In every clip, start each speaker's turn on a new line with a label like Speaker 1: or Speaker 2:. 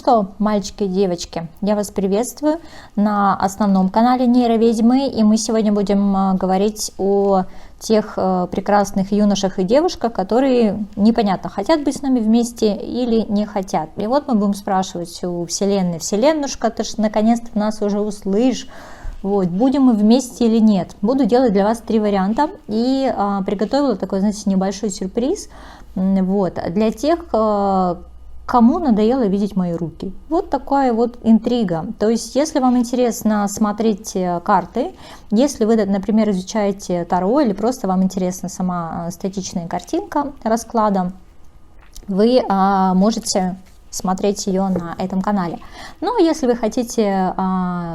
Speaker 1: что, мальчики и девочки, я вас приветствую на основном канале Нейроведьмы, и мы сегодня будем говорить о тех прекрасных юношах и девушках, которые непонятно, хотят быть с нами вместе или не хотят. И вот мы будем спрашивать у Вселенной: Вселеннушка, ты ж наконец-то нас уже услышь, вот, будем мы вместе или нет. Буду делать для вас 3 варианта, и приготовила такой, знаете, небольшой сюрприз, вот, для тех, кому надоело видеть мои руки. Вот такая вот интрига. То есть, если вам интересно смотреть карты, если вы, например, изучаете Таро или просто вам интересна сама статичная картинка расклада, вы можете смотреть ее на этом канале. Но если вы хотите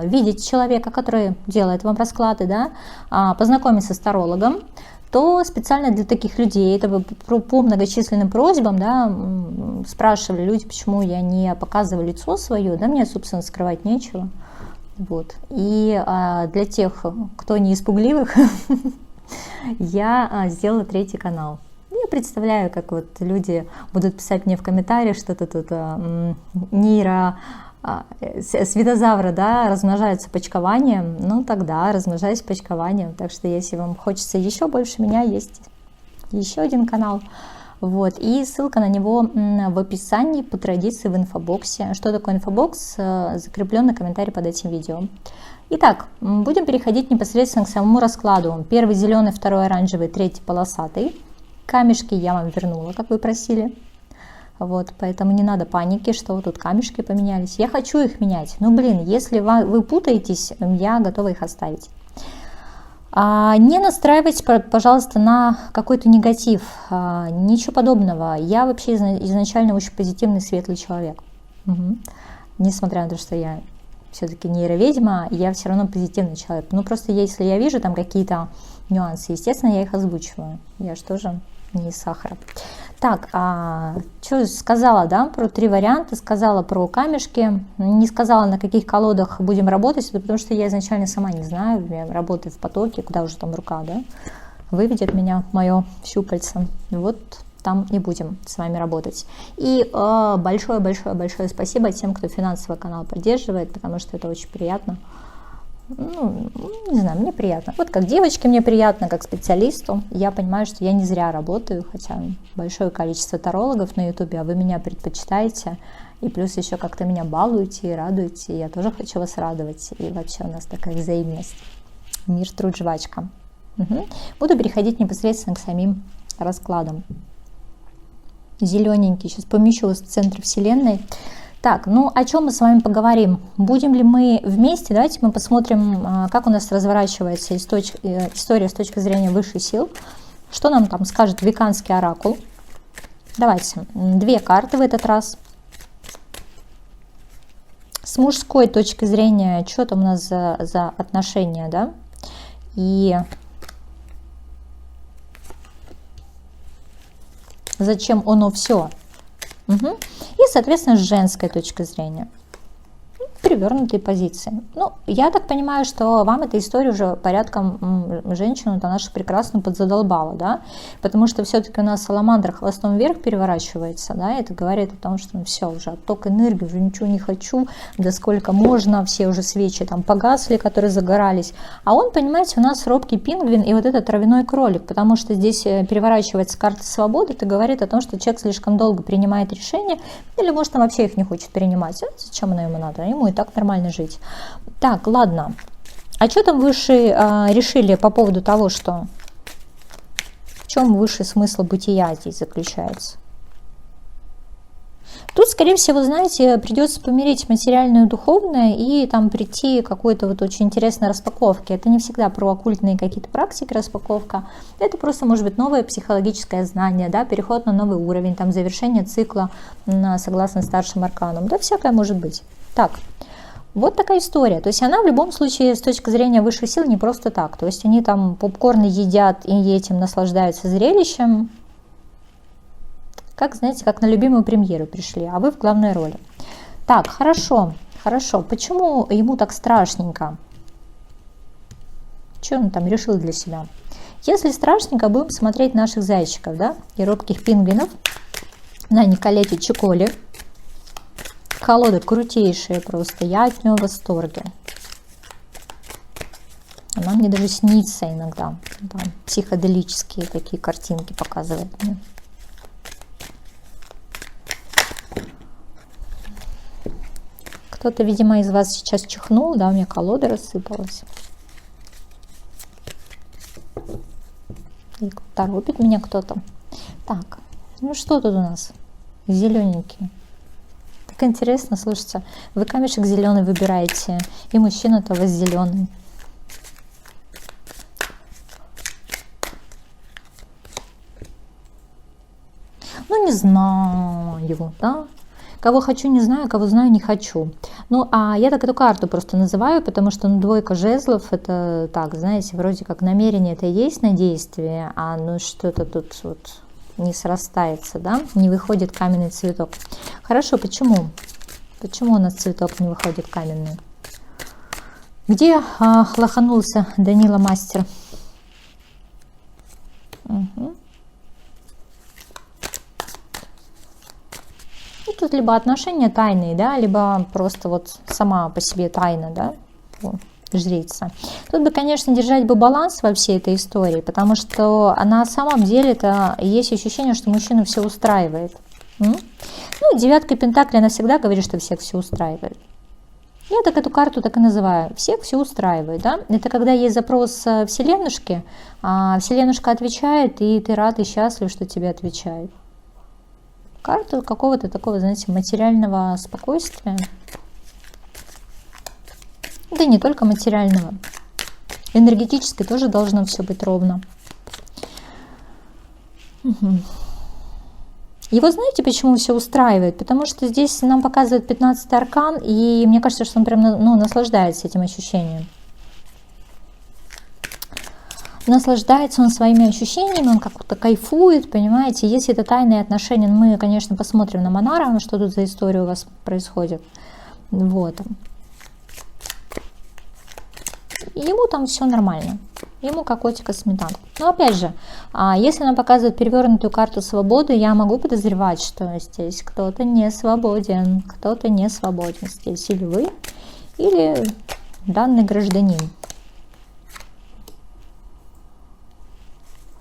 Speaker 1: видеть человека, который делает вам расклады, да, познакомиться с тарологом, то специально для таких людей, это по многочисленным просьбам, да, спрашивали люди, почему я не показываю лицо свое, да, мне, собственно, скрывать нечего. Вот. И для тех, кто не испугливых, я сделала 3-й канал. Я представляю, как вот люди будут писать мне в комментариях, что-то тут светозавры, да, размножаются почкованием, ну тогда размножаюсь почкованием. Так что если вам хочется еще больше меня, есть еще один канал. Вот, и ссылка на него в описании по традиции в инфобоксе. Что такое инфобокс? Закрепленный комментарий под этим видео. Итак, будем переходить непосредственно к самому раскладу. 1 зеленый, 2 оранжевый, 3 полосатый. Камешки я вам вернула, как вы просили. Вот, поэтому не надо паники, что тут камешки поменялись. Я хочу их менять. Но, блин, если вы путаетесь, я готова их оставить. Не настраивайтесь, пожалуйста, на какой-то негатив. Ничего подобного. Я вообще изначально очень позитивный, светлый человек. Угу. Несмотря на то, что я все-таки нейроведьма, я все равно позитивный человек. Ну, просто если я вижу там какие-то нюансы, естественно, я их озвучиваю. Я же тоже не из сахара. Так, что сказала, да, про 3 варианта, сказала про камешки, не сказала, на каких колодах будем работать, это потому что я изначально сама не знаю, я работаю в потоке, куда уже там рука, да, выведет меня мое щупальце, вот там и будем с вами работать. И большое-большое-большое спасибо тем, кто финансово канал поддерживает, потому что это очень приятно. Ну, не знаю, мне приятно. Вот как девочке мне приятно, как специалисту. Я понимаю, что я не зря работаю, хотя большое количество тарологов на ютубе, а вы меня предпочитаете. И плюс еще как-то меня балуете и радуете. И я тоже хочу вас радовать. И вообще у нас такая взаимность. Мир, труд, жвачка. Угу. Буду переходить непосредственно к самим раскладам. Зелененький. Сейчас помещу в центр Вселенной. Так, ну о чем мы с вами поговорим? Будем ли мы вместе? Давайте мы посмотрим, как у нас разворачивается история с точки зрения высших сил. Что нам там скажет Веканский оракул? Давайте, 2 карты в этот раз. С мужской точки зрения, что там у нас за отношения, да? И зачем оно все? Угу. И, соответственно, с женской точки зрения. Перевернутые позиции. Ну, я так понимаю, что вам эта история уже порядком женщину-то нашу прекрасную подзадолбала, да, потому что все-таки у нас саламандра хвостом вверх переворачивается, да, это говорит о том, что ну, все, уже отток энергии, уже ничего не хочу, да сколько можно, все уже свечи там погасли, которые загорались, а он, понимаете, у нас робкий пингвин и вот этот травяной кролик, потому что здесь переворачивается карта свободы, это говорит о том, что человек слишком долго принимает решения, или может он вообще их не хочет принимать, зачем оно ему надо, ему и так нормально жить. Так, ладно. А что там высшие решили по поводу того, что в чем высший смысл бытия здесь заключается? Тут, скорее всего, знаете, придется помирить материальное и духовное и там прийти к какой-то вот очень интересной распаковке. Это не всегда про оккультные какие-то практики распаковка. Это просто может быть новое психологическое знание, да, переход на новый уровень, там завершение цикла согласно старшим арканам. Да, всякое может быть. Так, вот такая история. То есть она в любом случае с точки зрения высших сил не просто так. То есть они там попкорны едят и этим наслаждаются зрелищем. Как, знаете, как на любимую премьеру пришли, а вы в главной роли. Так, хорошо, хорошо. Почему ему так страшненько? Что он там решил для себя? Если страшненько, будем смотреть наших зайчиков, да, и робких пингвинов на Николете Чиколе. Колода крутейшая просто, я от нее в восторге. Она мне даже снится иногда. Там, психоделические такие картинки показывает мне. Кто-то, видимо, из вас сейчас чихнул, да, у меня колода рассыпалась. И торопит меня кто-то. Так, ну что тут у нас? Зелененький. Так интересно, слушайте, вы камешек зеленый выбираете, и мужчина-то у вас зеленый. Ну, не знаю, да. Кого хочу, не знаю, кого знаю, не хочу. Ну, а я так эту карту просто называю, потому что, ну, двойка жезлов, это так, знаете, вроде как намерение это и есть на действие, а ну что-то тут вот не срастается, да, не выходит каменный цветок. Хорошо, почему? Почему у нас цветок не выходит каменный? Где лоханулся Данила Мастер? Угу. Ну, тут либо отношения тайные, да, либо просто вот сама по себе тайна, да, жрица. Тут бы, конечно, держать бы баланс во всей этой истории, потому что на самом деле это есть ощущение, что мужчину все устраивает. Ну, девятка пентаклей, она всегда говорит, что всех все устраивает. Я так эту карту так и называю. Всех все устраивает, да. Это когда есть запрос Вселенушки, а Вселенушка отвечает, и ты рад и счастлив, что тебе отвечает. Карта какого-то такого, знаете, материального спокойствия. Да не только материального. Энергетически тоже должно все быть ровно. Угу. И вот знаете, почему все устраивает? Потому что здесь нам показывает 15-й аркан, и мне кажется, что он прям, ну, наслаждается этим ощущением. Наслаждается он своими ощущениями, он как-то кайфует, понимаете. Если это тайные отношения, мы, конечно, посмотрим на Монара, что тут за история у вас происходит. Вот. Ему там все нормально. Ему как котика сметана. Но опять же, если нам показывают перевернутую карту свободы, я могу подозревать, что здесь кто-то не свободен. Кто-то не свободен здесь. Или вы, или данный гражданин.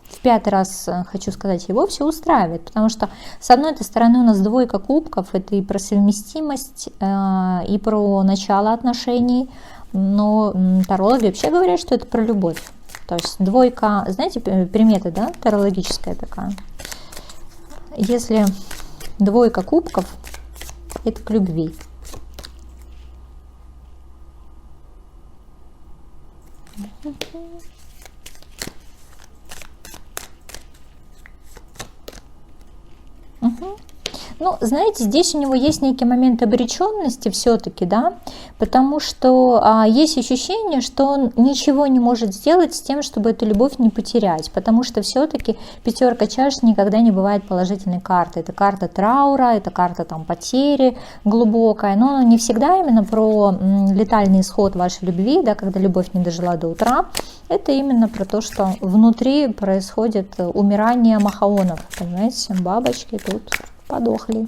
Speaker 1: В 5-й раз хочу сказать, его все устраивает, потому что с одной стороны у нас двойка кубков, это и про совместимость, и про начало отношений, но тарологи вообще говорят, что это про любовь. То есть двойка, знаете, примета, да, тарологическая такая. Если двойка кубков, это к любви. Угу. Ну, знаете, здесь у него есть некий момент обреченности все-таки, да, потому что есть ощущение, что он ничего не может сделать с тем, чтобы эту любовь не потерять, потому что все-таки 5-ка чаш никогда не бывает положительной картой. Это карта траура, это карта там потери глубокая, но не всегда именно про летальный исход вашей любви, да, когда любовь не дожила до утра. Это именно про то, что внутри происходит умирание махаонов, понимаете, бабочки тут подохли.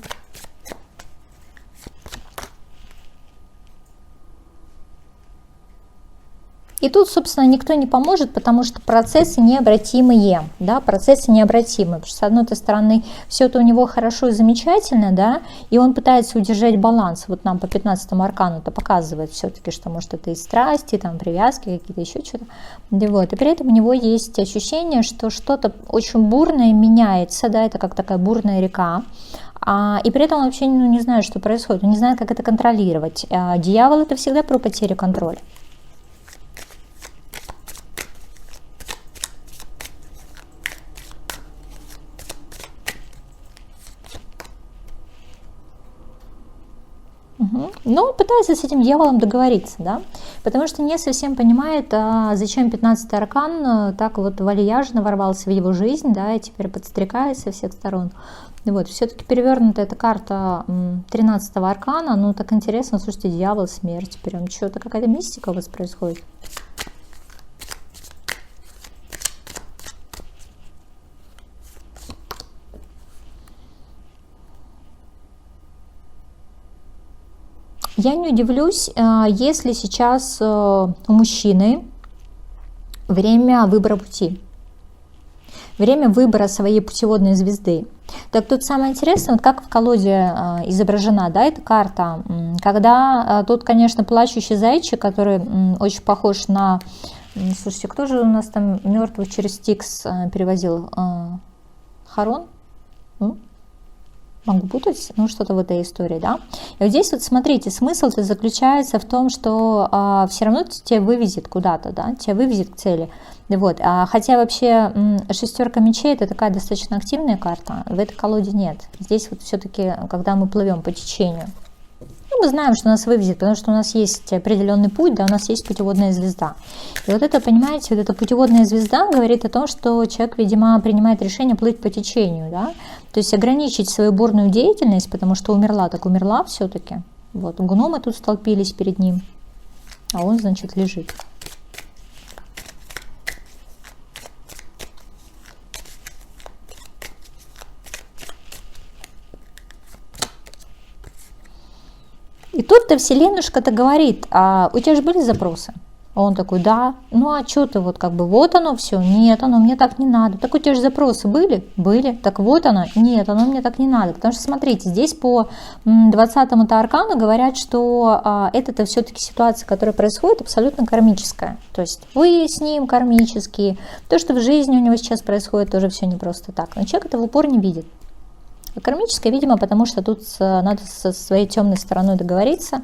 Speaker 1: И тут, собственно, никто не поможет, потому что процессы необратимые, да, процессы необратимые, потому что, с одной стороны, все это у него хорошо и замечательно, да, и он пытается удержать баланс, вот нам по 15-му аркану это показывает все-таки, что, может, это и страсти, там, привязки какие-то, еще что-то, да, вот, и при этом у него есть ощущение, что что-то очень бурное меняется, да, это как такая бурная река, и при этом он вообще не знает, что происходит, он не знает, как это контролировать. Дьявол — это всегда про потерю контроля. Но пытается с этим дьяволом договориться, да, потому что не совсем понимает, зачем 15-й аркан так вот вальяжно ворвался в его жизнь, да, и теперь подстрекает со всех сторон. Вот, все-таки перевернутая эта карта 13-го аркана, ну так интересно, слушайте, дьявол, смерть, прям что-то, какая-то мистика у вас происходит. Я не удивлюсь, если сейчас у мужчины время выбора пути, время выбора своей путеводной звезды. Так тут самое интересное, вот как в колоде изображена, да, эта карта, когда тут, конечно, плачущий зайчик, который очень похож на... Слушайте, кто же у нас там мертвых через Стикс перевозил? Харон? Могу путать, ну что-то в этой истории, да. И вот здесь вот смотрите, смысл-то заключается в том, что все равно тебя вывезет куда-то, да, тебя вывезет к цели. Вот. Хотя вообще шестерка мечей это такая достаточно активная карта, в этой колоде нет. Здесь вот все-таки, когда мы плывем по течению, ну, мы знаем, что нас вывезет, потому что у нас есть определенный путь, да, у нас есть путеводная звезда. И вот это, понимаете, вот эта путеводная звезда говорит о том, что человек, видимо, принимает решение плыть по течению, да, то есть ограничить свою бурную деятельность, потому что умерла, так умерла все-таки. Вот, гномы тут столпились перед ним, а он, значит, лежит. И тут-то Вселенушка-то говорит, а у тебя же были запросы? А он такой, да, ну а что ты вот как бы, вот оно все, нет, оно мне так не надо. Так у тебя же запросы были? Были. Так вот оно, нет, оно мне так не надо. Потому что, смотрите, здесь по 20-му аркану говорят, что это-то все-таки ситуация, которая происходит, абсолютно кармическая. То есть вы с ним кармические, то, что в жизни у него сейчас происходит, тоже все не просто так. Но человек это в упор не видит. Кармическое, видимо, потому что тут надо со своей темной стороной договориться,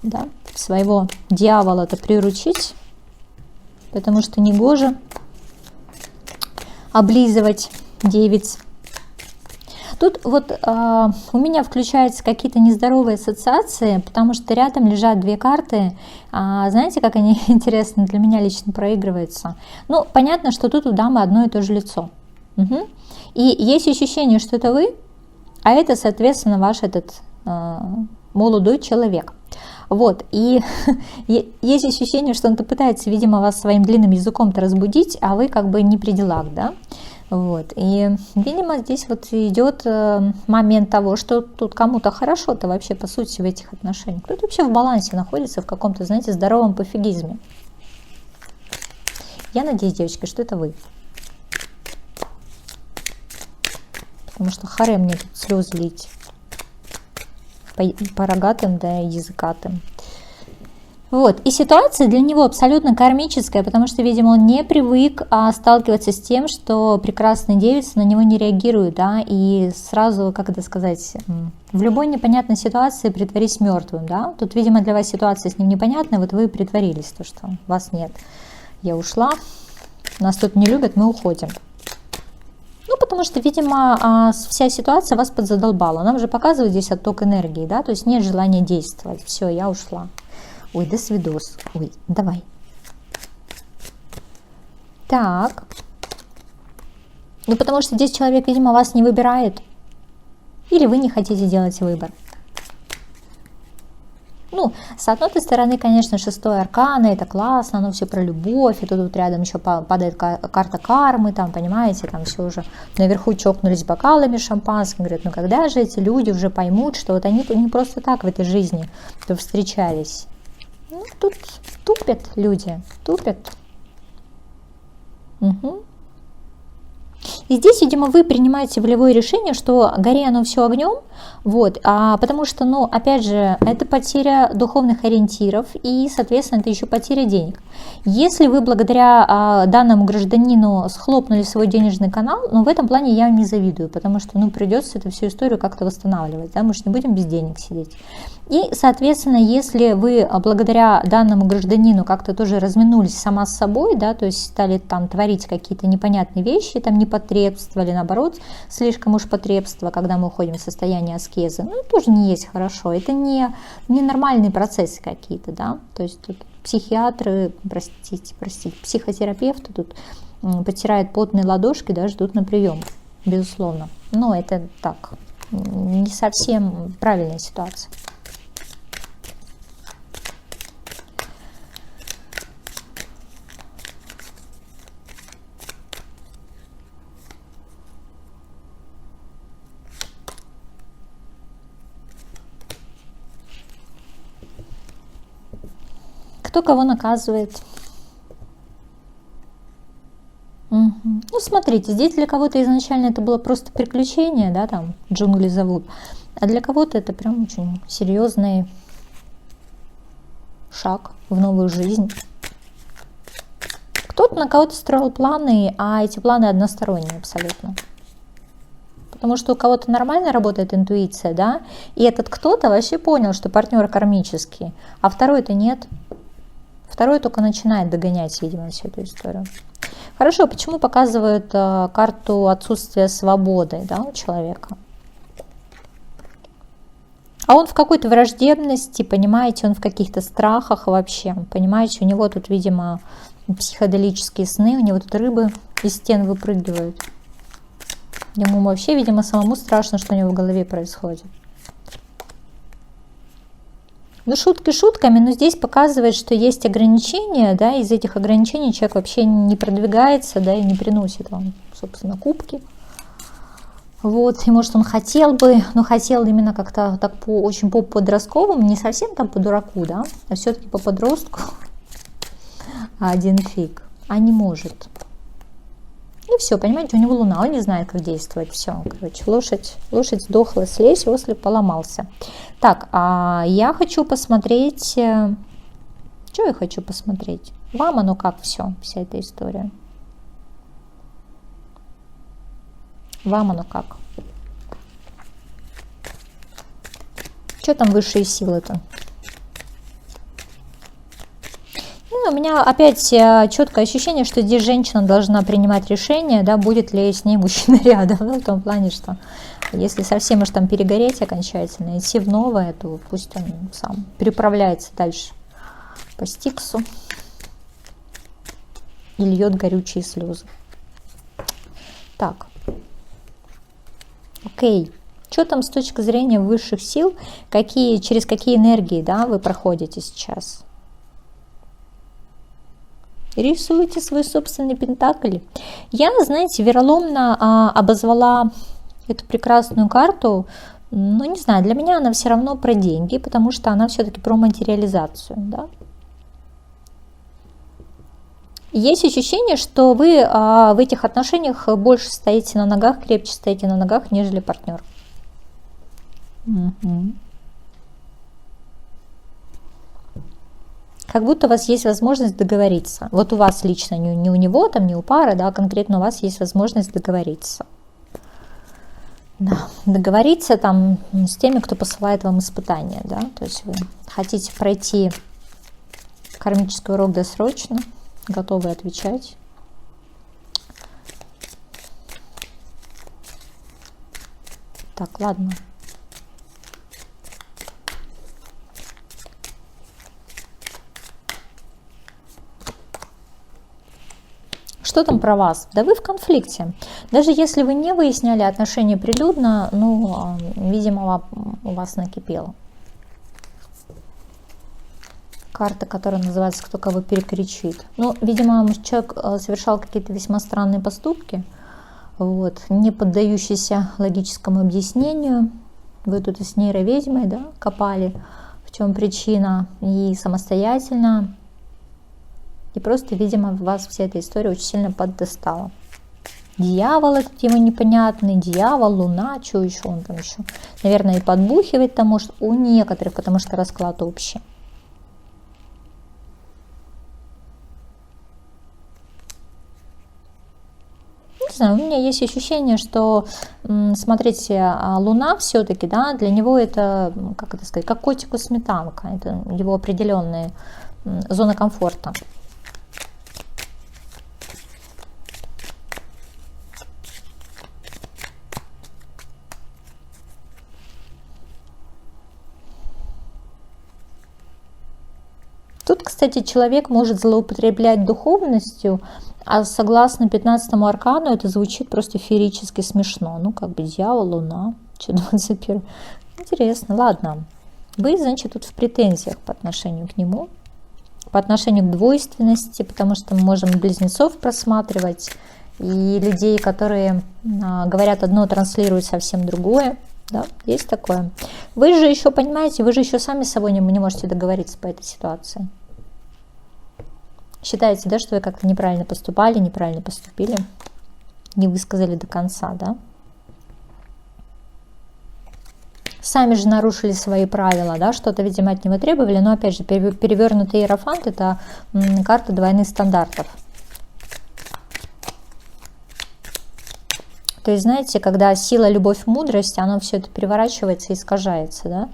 Speaker 1: да, своего дьявола-то приручить, потому что негоже облизывать девиц. Тут вот у меня включаются какие-то нездоровые ассоциации, потому что рядом лежат две карты. Знаете, как они интересно для меня лично проигрываются? Ну, понятно, что тут у дамы одно и то же лицо. Угу. И есть ощущение, что это вы, а это, соответственно, ваш этот молодой человек. Вот, и есть ощущение, что он-то пытается, видимо, вас своим длинным языком-то разбудить, а вы как бы не при делах, да. Вот, и, видимо, здесь вот идет момент того, что тут кому-то хорошо-то вообще, по сути, в этих отношениях. Кто-то вообще в балансе находится, в каком-то, знаете, здоровом пофигизме. Я надеюсь, девочки, что это вы. Потому что харе мне тут слезы лить по рогатым, да, языкатым. Вот, и ситуация для него абсолютно кармическая, потому что, видимо, он не привык сталкиваться с тем, что прекрасные девицы на него не реагируют, да, и сразу, как это сказать, в любой непонятной ситуации притворись мертвым, да. Тут, видимо, для вас ситуация с ним непонятная, вот вы притворились, то, что вас нет. Я ушла, нас тут не любят, мы уходим. Ну, потому что, видимо, вся ситуация вас подзадолбала. Нам же показывает здесь отток энергии, да, то есть нет желания действовать. Все, я ушла. Ой, до свидос. Ой, давай. Так. Ну, потому что здесь человек, видимо, вас не выбирает. Или вы не хотите делать выбор. Ну, с одной стороны, конечно, шестой аркан, это классно, оно все про любовь, и тут рядом еще падает карта кармы, там, понимаете, там все уже наверху чокнулись бокалами шампанским, говорят, ну когда же эти люди уже поймут, что вот они не просто так в этой жизни встречались. Ну, тут тупят люди, тупят. Угу. И здесь, видимо, вы принимаете волевое решение, что гори оно все огнем, вот, потому что, ну, опять же, это потеря духовных ориентиров и, соответственно, это еще потеря денег. Если вы благодаря данному гражданину схлопнули свой денежный канал, ну, в этом плане я не завидую, потому что, ну, придется эту всю историю как-то восстанавливать, да, мы же не будем без денег сидеть. И, соответственно, если вы благодаря данному гражданину как-то тоже разминулись сама с собой, да, то есть стали там творить какие-то непонятные вещи, там непотребство или наоборот слишком уж потребство, когда мы уходим в состояние аскезы, ну, тоже не есть хорошо, это не нормальные процессы какие-то, да, то есть тут психиатры, простите, психотерапевты тут потирают потные ладошки, да, ждут на прием, безусловно, но это так, не совсем правильная ситуация. Кто кого наказывает? Угу. Ну, смотрите, здесь для кого-то изначально это было просто приключение, да, там джунгли зовут, а для кого-то это прям очень серьезный шаг в новую жизнь. Кто-то на кого-то строил планы, а эти планы односторонние абсолютно. Потому что у кого-то нормально работает интуиция, да, и этот кто-то вообще понял, что партнер кармический, а второй-то нет. Второй только начинает догонять, видимо, всю эту историю. Хорошо, почему показывают карту отсутствия свободы, да, у человека? А он в какой-то враждебности, понимаете, он в каких-то страхах вообще, понимаете, у него тут, видимо, психоделические сны, у него тут рыбы из стен выпрыгивают. Ему вообще, видимо, самому страшно, что у него в голове происходит. Ну, шутки шутками, но здесь показывает, что есть ограничения, да, из этих ограничений человек вообще не продвигается, да, и не приносит вам, собственно, кубки. Вот, и может он хотел бы, но хотел именно как-то так очень по-подростковому, не совсем там по дураку, да, а все-таки по подростку. А один фиг, а не может. И все, понимаете, у него луна, он не знает, как действовать. Все, короче, лошадь сдохла, слезь, ослеп поломался. Так, а я хочу посмотреть, что я хочу посмотреть? Вам оно как все, вся эта история? Вам оно как? Что там высшие силы-то? Ну, у меня опять четкое ощущение, что здесь женщина должна принимать решение, да, будет ли с ней мужчина рядом. Ну, в том плане, что если совсем уж там перегореть окончательно, идти в новое, то пусть он сам переправляется дальше по Стиксу и льет горючие слезы. Так. Окей. Что там с точки зрения высших сил, через какие энергии, да, вы проходите сейчас? Рисуйте свой собственный пентакль. Я, знаете, вероломно обозвала эту прекрасную карту, ну, не знаю, для меня она все равно про деньги, потому что она все-таки про материализацию, да. Есть ощущение, что вы в этих отношениях больше стоите на ногах, крепче стоите на ногах, нежели партнер. Угу. Как будто у вас есть возможность договориться. Вот у вас лично, не у него, там, не у пары, да, конкретно у вас есть возможность договориться. Да, договориться там с теми, кто посылает вам испытания, да, то есть вы хотите пройти кармический урок досрочно, готовы отвечать. Так, ладно. Что там про вас? Да вы в конфликте. Даже если вы не выясняли отношения прилюдно, ну, видимо, у вас накипело. Карта, которая называется «Кто кого перекричит». Ну, видимо, человек совершал какие-то весьма странные поступки, вот, не поддающиеся логическому объяснению. Вы тут и с нейроведьмой, да, копали, в чем причина, и самостоятельно. И просто, видимо, вас вся эта история очень сильно поддостала. Дьявол этот ему непонятный, дьявол, луна, что еще он там еще. Наверное, и подбухивает там, может, у некоторых, потому что расклад общий. Не знаю, у меня есть ощущение, что, смотрите, луна все-таки, да, для него это, как это сказать, как котику сметанка. Это его определенная зона комфорта. Тут, кстати, человек может злоупотреблять духовностью, а согласно 15-му аркану это звучит просто феерически смешно. Ну, как бы дьявол, луна, что 21. Интересно, ладно. Вы, значит, тут в претензиях по отношению к нему, по отношению к двойственности, потому что мы можем близнецов просматривать, и людей, которые говорят одно, транслируют совсем другое. Да, есть такое. Вы же еще, понимаете, вы же еще сами с собой не можете договориться по этой ситуации. Считаете, да, что вы как-то неправильно поступали, неправильно поступили, не высказали до конца, да? Сами же нарушили свои правила, да, что-то, видимо, от него требовали, но, опять же, перевернутый иерофант – это карта двойных стандартов. То есть, знаете, когда сила, любовь, мудрость, оно все это переворачивается и искажается, да.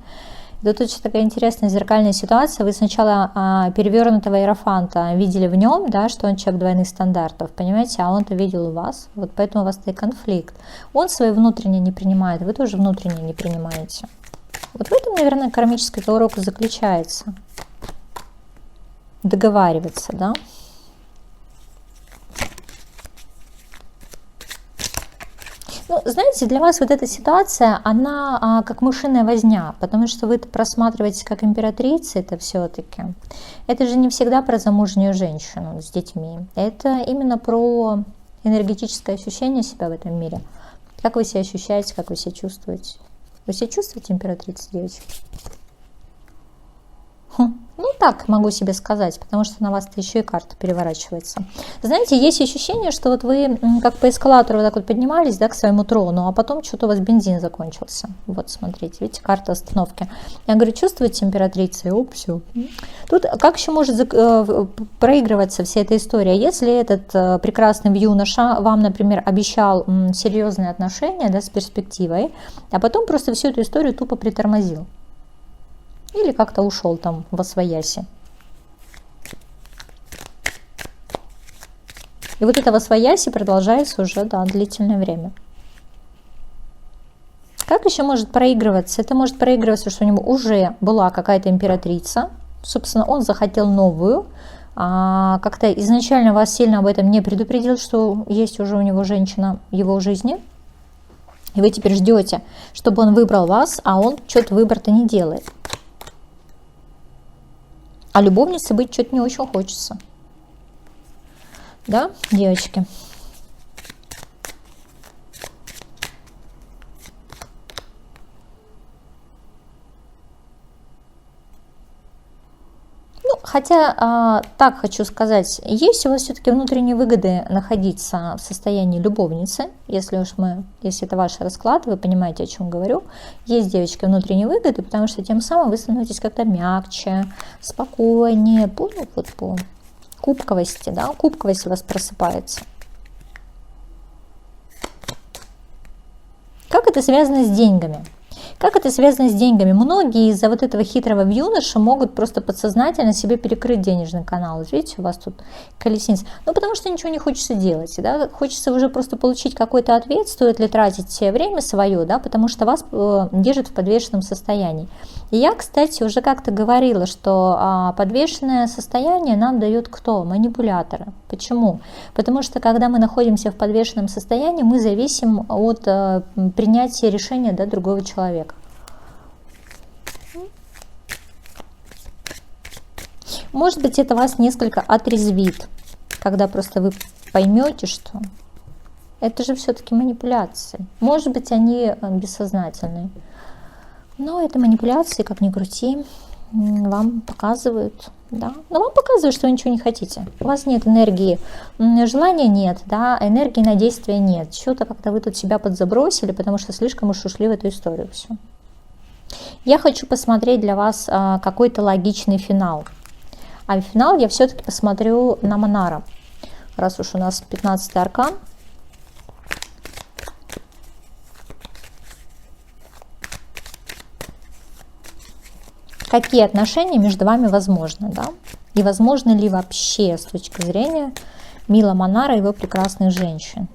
Speaker 1: И тут очень такая интересная зеркальная ситуация. Вы сначала перевернутого иерофанта видели в нем, да, что он человек двойных стандартов, понимаете, а он-то видел у вас, вот поэтому у вас и конфликт. Он свои внутренние не принимает, вы тоже внутренние не принимаете. Вот в этом, наверное, кармический урок и заключается. Договариваться, да. Ну, знаете, для вас вот эта ситуация, она как мышиная возня, потому что вы просматриваете как императрица это все-таки. Это же не всегда про замужнюю женщину с детьми. Это именно про энергетическое ощущение себя в этом мире. Как вы себя ощущаете, как вы себя чувствуете. Вы себя чувствуете императрицей, девочки? Ну, так могу себе сказать, потому что на вас-то еще и карта переворачивается. Знаете, есть ощущение, что вот вы как по эскалатору вот так вот поднимались, да, к своему трону, а потом что-то у вас бензин закончился. Вот, смотрите, видите, карта остановки. Я говорю, чувствуете императрица? Оп, все. Тут как еще может проигрываться вся эта история? Если этот прекрасный юноша вам, например, обещал серьезные отношения, да, с перспективой, а потом просто всю эту историю тупо притормозил. Или как-то ушел там восвояси. И вот это восвояси продолжается уже, да, длительное время. Как еще может проигрываться? Это может проигрываться, что у него уже была какая-то императрица. Собственно, он захотел новую. Как-то изначально вас сильно об этом не предупредил, что есть уже у него женщина в его жизни. И вы теперь ждете, чтобы он выбрал вас, а он что-то выбор-то не делает. А любовницей быть что-то не очень хочется. Да, девочки? Ну, хотя, так хочу сказать, есть у вас все-таки внутренние выгоды находиться в состоянии любовницы, если это ваш расклад, вы понимаете, о чем говорю. Есть, девочки, внутренние выгоды, потому что тем самым вы становитесь как-то мягче, спокойнее, по кубковости, да, кубковость у вас просыпается. Как это связано с деньгами? Как это связано с деньгами? Многие из-за вот этого хитрого юноши могут просто подсознательно себе перекрыть денежный канал. Видите, у вас тут колесница. Ну, потому что ничего не хочется делать. Да? Хочется уже просто получить какой-то ответ, стоит ли тратить время свое, да? Потому что вас держит в подвешенном состоянии. И я, кстати, уже как-то говорила, что подвешенное состояние нам дает кто? Манипуляторы. Почему? Потому что когда мы находимся в подвешенном состоянии, мы зависим от принятия решения, да, другого человека. Может быть, это вас несколько отрезвит, когда просто вы поймете, что это же все-таки манипуляции. Может быть, они бессознательные. Но это манипуляции, как ни крути, вам показывают, да. Но вам показывают, что вы ничего не хотите. У вас нет энергии, желания нет, да, энергии на действие нет. Что-то как-то вы тут себя подзабросили, потому что слишком уж ушли в эту историю. Все. Я хочу посмотреть для вас какой-то логичный финал. А финал я все-таки посмотрю на Монара. Раз уж у нас 15-й аркан. Какие отношения между вами возможны, да? И возможны ли вообще с точки зрения Мила Монара и его прекрасных женщин?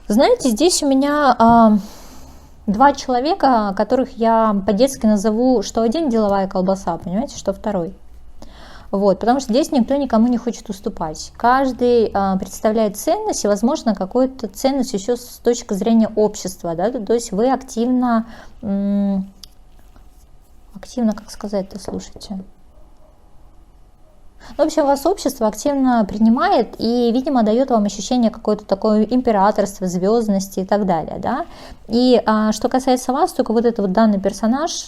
Speaker 1: Знаете, здесь у меня два человека, которых я по-детски назову, что один деловая колбаса, понимаете, что второй. Вот, потому что здесь никто никому не хочет уступать. Каждый представляет ценность и, возможно, какую-то ценность еще с точки зрения общества. Да? То есть вы активно, как сказать-то, слушайте. В общем, вас общество активно принимает и, видимо, дает вам ощущение какое-то такое императорства, звездности и так далее, да. И что касается вас, только вот этот вот данный персонаж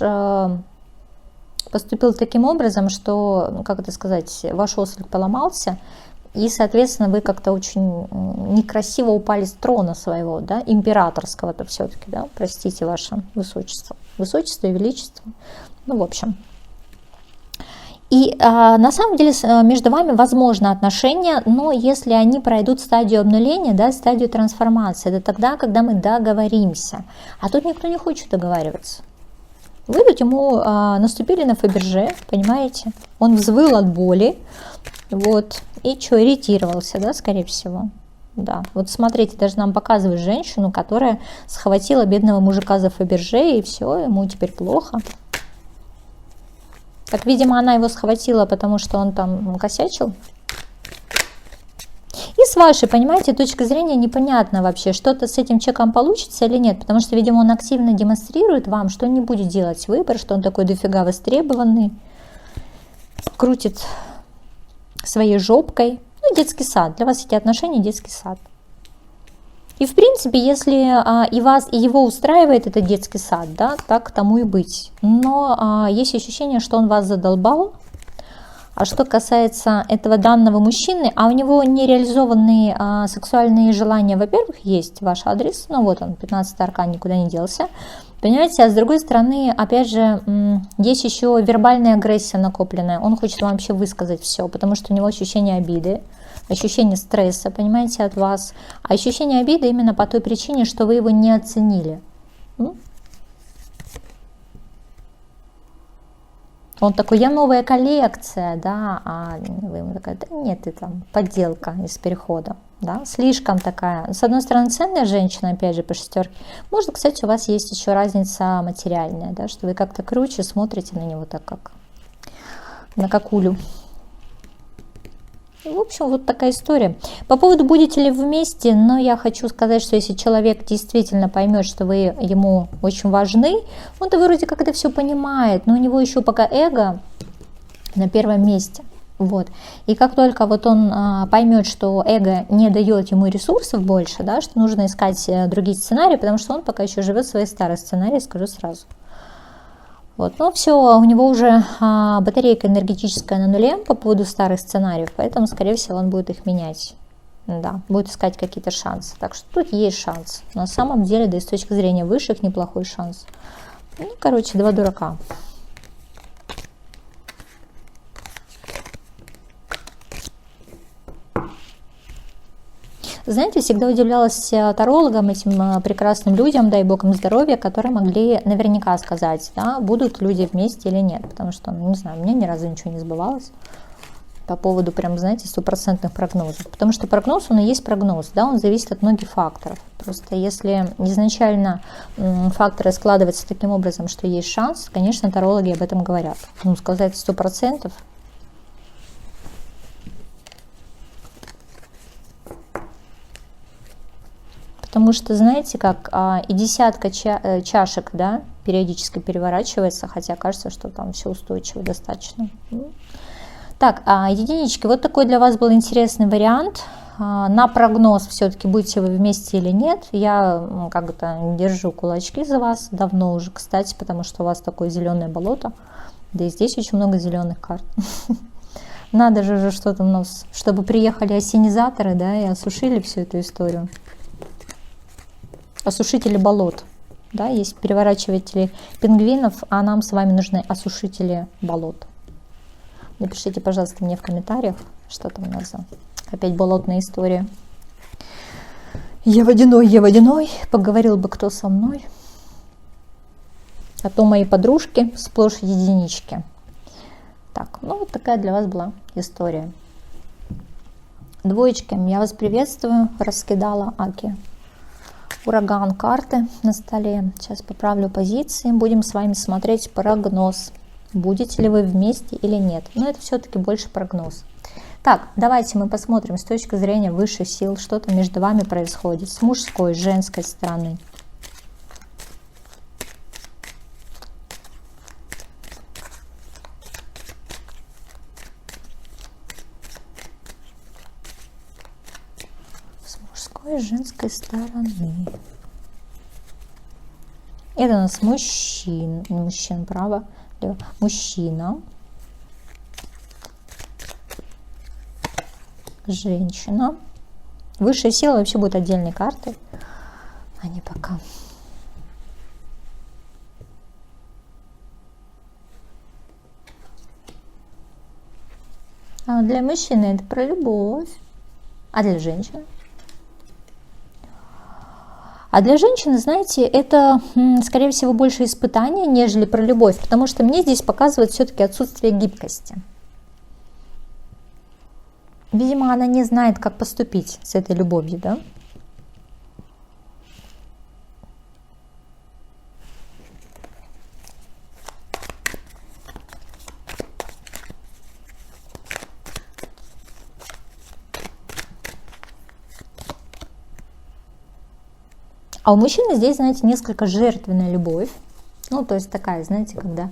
Speaker 1: поступил таким образом, что, ну, как это сказать, ваш ослик поломался, и, соответственно, вы как-то очень некрасиво упали с трона своего, да, императорского-то все-таки, да, простите, ваше высочество, высочество и величество, ну, в общем. И на самом деле между вами возможно отношения, но если они пройдут стадию обнуления, да, стадию трансформации, это тогда, когда мы договоримся. А тут никто не хочет договариваться. Вы тут ему наступили на Фаберже, понимаете? Он взвыл от боли, вот, и что, ирритировался, да, скорее всего. Да, вот смотрите, даже нам показывают женщину, которая схватила бедного мужика за Фаберже, и все, ему теперь плохо. Так, видимо, она его схватила, потому что он там косячил. И с вашей, понимаете, точки зрения непонятно вообще, что-то с этим человеком получится или нет. Потому что, видимо, он активно демонстрирует вам, что он не будет делать выбор, что он такой дофига востребованный, крутит своей жопкой. Ну, детский сад. Для вас эти отношения детский сад. И, в принципе, если и вас, и его устраивает этот детский сад, да, так тому и быть. Но есть ощущение, что он вас задолбал. А что касается этого данного мужчины, а у него нереализованные сексуальные желания, во-первых, есть ваш адрес, ну вот он, 15-й аркан никуда не делся, понимаете, а с другой стороны, опять же, есть еще вербальная агрессия накопленная, он хочет вам вообще высказать все, потому что у него ощущение обиды, ощущение стресса, понимаете, от вас, а ощущение обиды именно по той причине, что вы его не оценили. Он такой, я новая коллекция, да, а вы ему такая, да нет, ты там подделка из перехода, да, слишком такая. С одной стороны, ценная женщина, опять же, по шестерке. Может, кстати, у вас есть еще разница материальная, да, что вы как-то круче смотрите на него так, как на какулю. В общем, вот такая история. По поводу будете ли вы вместе, но я хочу сказать, что если человек действительно поймет, что вы ему очень важны, он-то вроде как это все понимает, но у него еще пока эго на первом месте. Вот. И как только вот он поймет, что эго не дает ему ресурсов больше, да, что нужно искать другие сценарии, потому что он пока еще живет свои старые сценарии, скажу сразу. Вот, но все, у него уже батарейка энергетическая на нуле по поводу старых сценариев, поэтому, скорее всего, он будет их менять. Да, будет искать какие-то шансы. Так что тут есть шанс. На самом деле, да и с точки зрения высших, неплохой шанс. Ну, короче, два дурака. Знаете, всегда удивлялась тарологам, этим прекрасным людям, дай бог им здоровья, которые могли наверняка сказать, да, будут люди вместе или нет. Потому что, ну, не знаю, у меня ни разу ничего не сбывалось по поводу, прям, знаете, стопроцентных прогнозов. Потому что прогноз, он и есть прогноз, да, он зависит от многих факторов. Просто если изначально факторы складываются таким образом, что есть шанс, конечно, тарологи об этом говорят. Ну, сказать 100%. Потому что, знаете, как и десятка чашек, да, периодически переворачивается, хотя кажется, что там все устойчиво достаточно. Так, единички, вот такой для вас был интересный вариант. На прогноз все-таки будете вы вместе или нет. Я как-то держу кулачки за вас давно уже, кстати, потому что у вас такое зеленое болото. Да и здесь очень много зеленых карт. Надо же что-то у нас, чтобы приехали осенизаторы, да, и осушили всю эту историю. Осушители болот, да, есть переворачиватели пингвинов, а нам с вами нужны осушители болот. Напишите, пожалуйста, мне в комментариях, что там у нас за опять болотная история. Я водяной, поговорил бы кто со мной. А то мои подружки сплошь единички. Так, ну вот такая для вас была история. Двоечки, я вас приветствую, раскидала Аки. Ураган карты на столе. Сейчас поправлю позиции. Будем с вами смотреть прогноз. Будете ли вы вместе или нет. Но это все-таки больше прогноз. Так, давайте мы посмотрим с точки зрения высших сил, что там между вами происходит. С мужской, с женской стороны. одной женской стороны. Это у нас мужчина, право, лево. Мужчина, женщина. Высшая сила вообще будет отдельной картой, а не пока. А для мужчины это про любовь, а для женщины? А для женщины, знаете, это, скорее всего, больше испытание, нежели про любовь, потому что мне здесь показывает все-таки отсутствие гибкости. Видимо, она не знает, как поступить с этой любовью, да? А у мужчины здесь, знаете, несколько жертвенная любовь. Ну, то есть такая, знаете, когда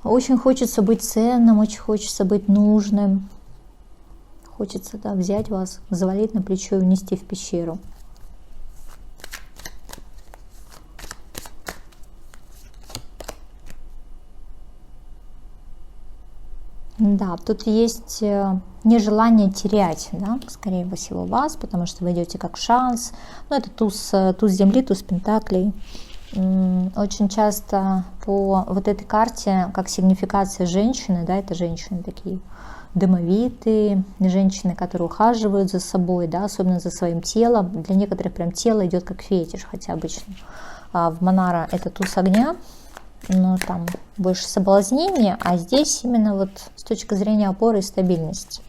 Speaker 1: очень хочется быть ценным, очень хочется быть нужным. Хочется, да, взять вас, завалить на плечо и унести в пещеру. Да, тут есть нежелание терять, да, скорее всего, вас, потому что вы идете как шанс. Ну, это туз земли, туз пентаклей. Очень часто по вот этой карте, как сигнификация женщины, да, это женщины такие домовитые, женщины, которые ухаживают за собой, да, особенно за своим телом. Для некоторых прям тело идет как фетиш, хотя обычно в Монара это туз огня, но там больше соблазнения, а здесь именно вот с точки зрения опоры и стабильности.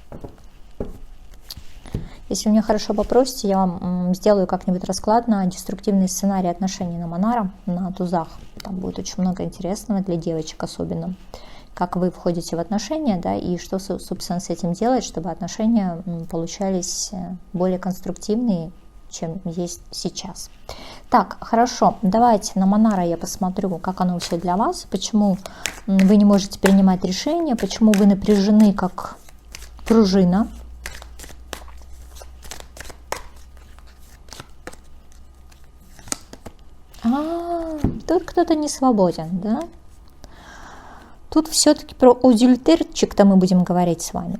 Speaker 1: Если вы меня хорошо попросите, я вам сделаю как-нибудь расклад на деструктивный сценарий отношений на Монара, на тузах. Там будет очень много интересного для девочек особенно. Как вы входите в отношения, да, и что, собственно, с этим делать, чтобы отношения получались более конструктивные, чем есть сейчас. Так, хорошо, давайте на Монара я посмотрю, как оно все для вас, почему вы не можете принимать решения, почему вы напряжены, как пружина. Тут кто-то не свободен, да? Тут все-таки про адюльтерчик-то мы будем говорить с вами.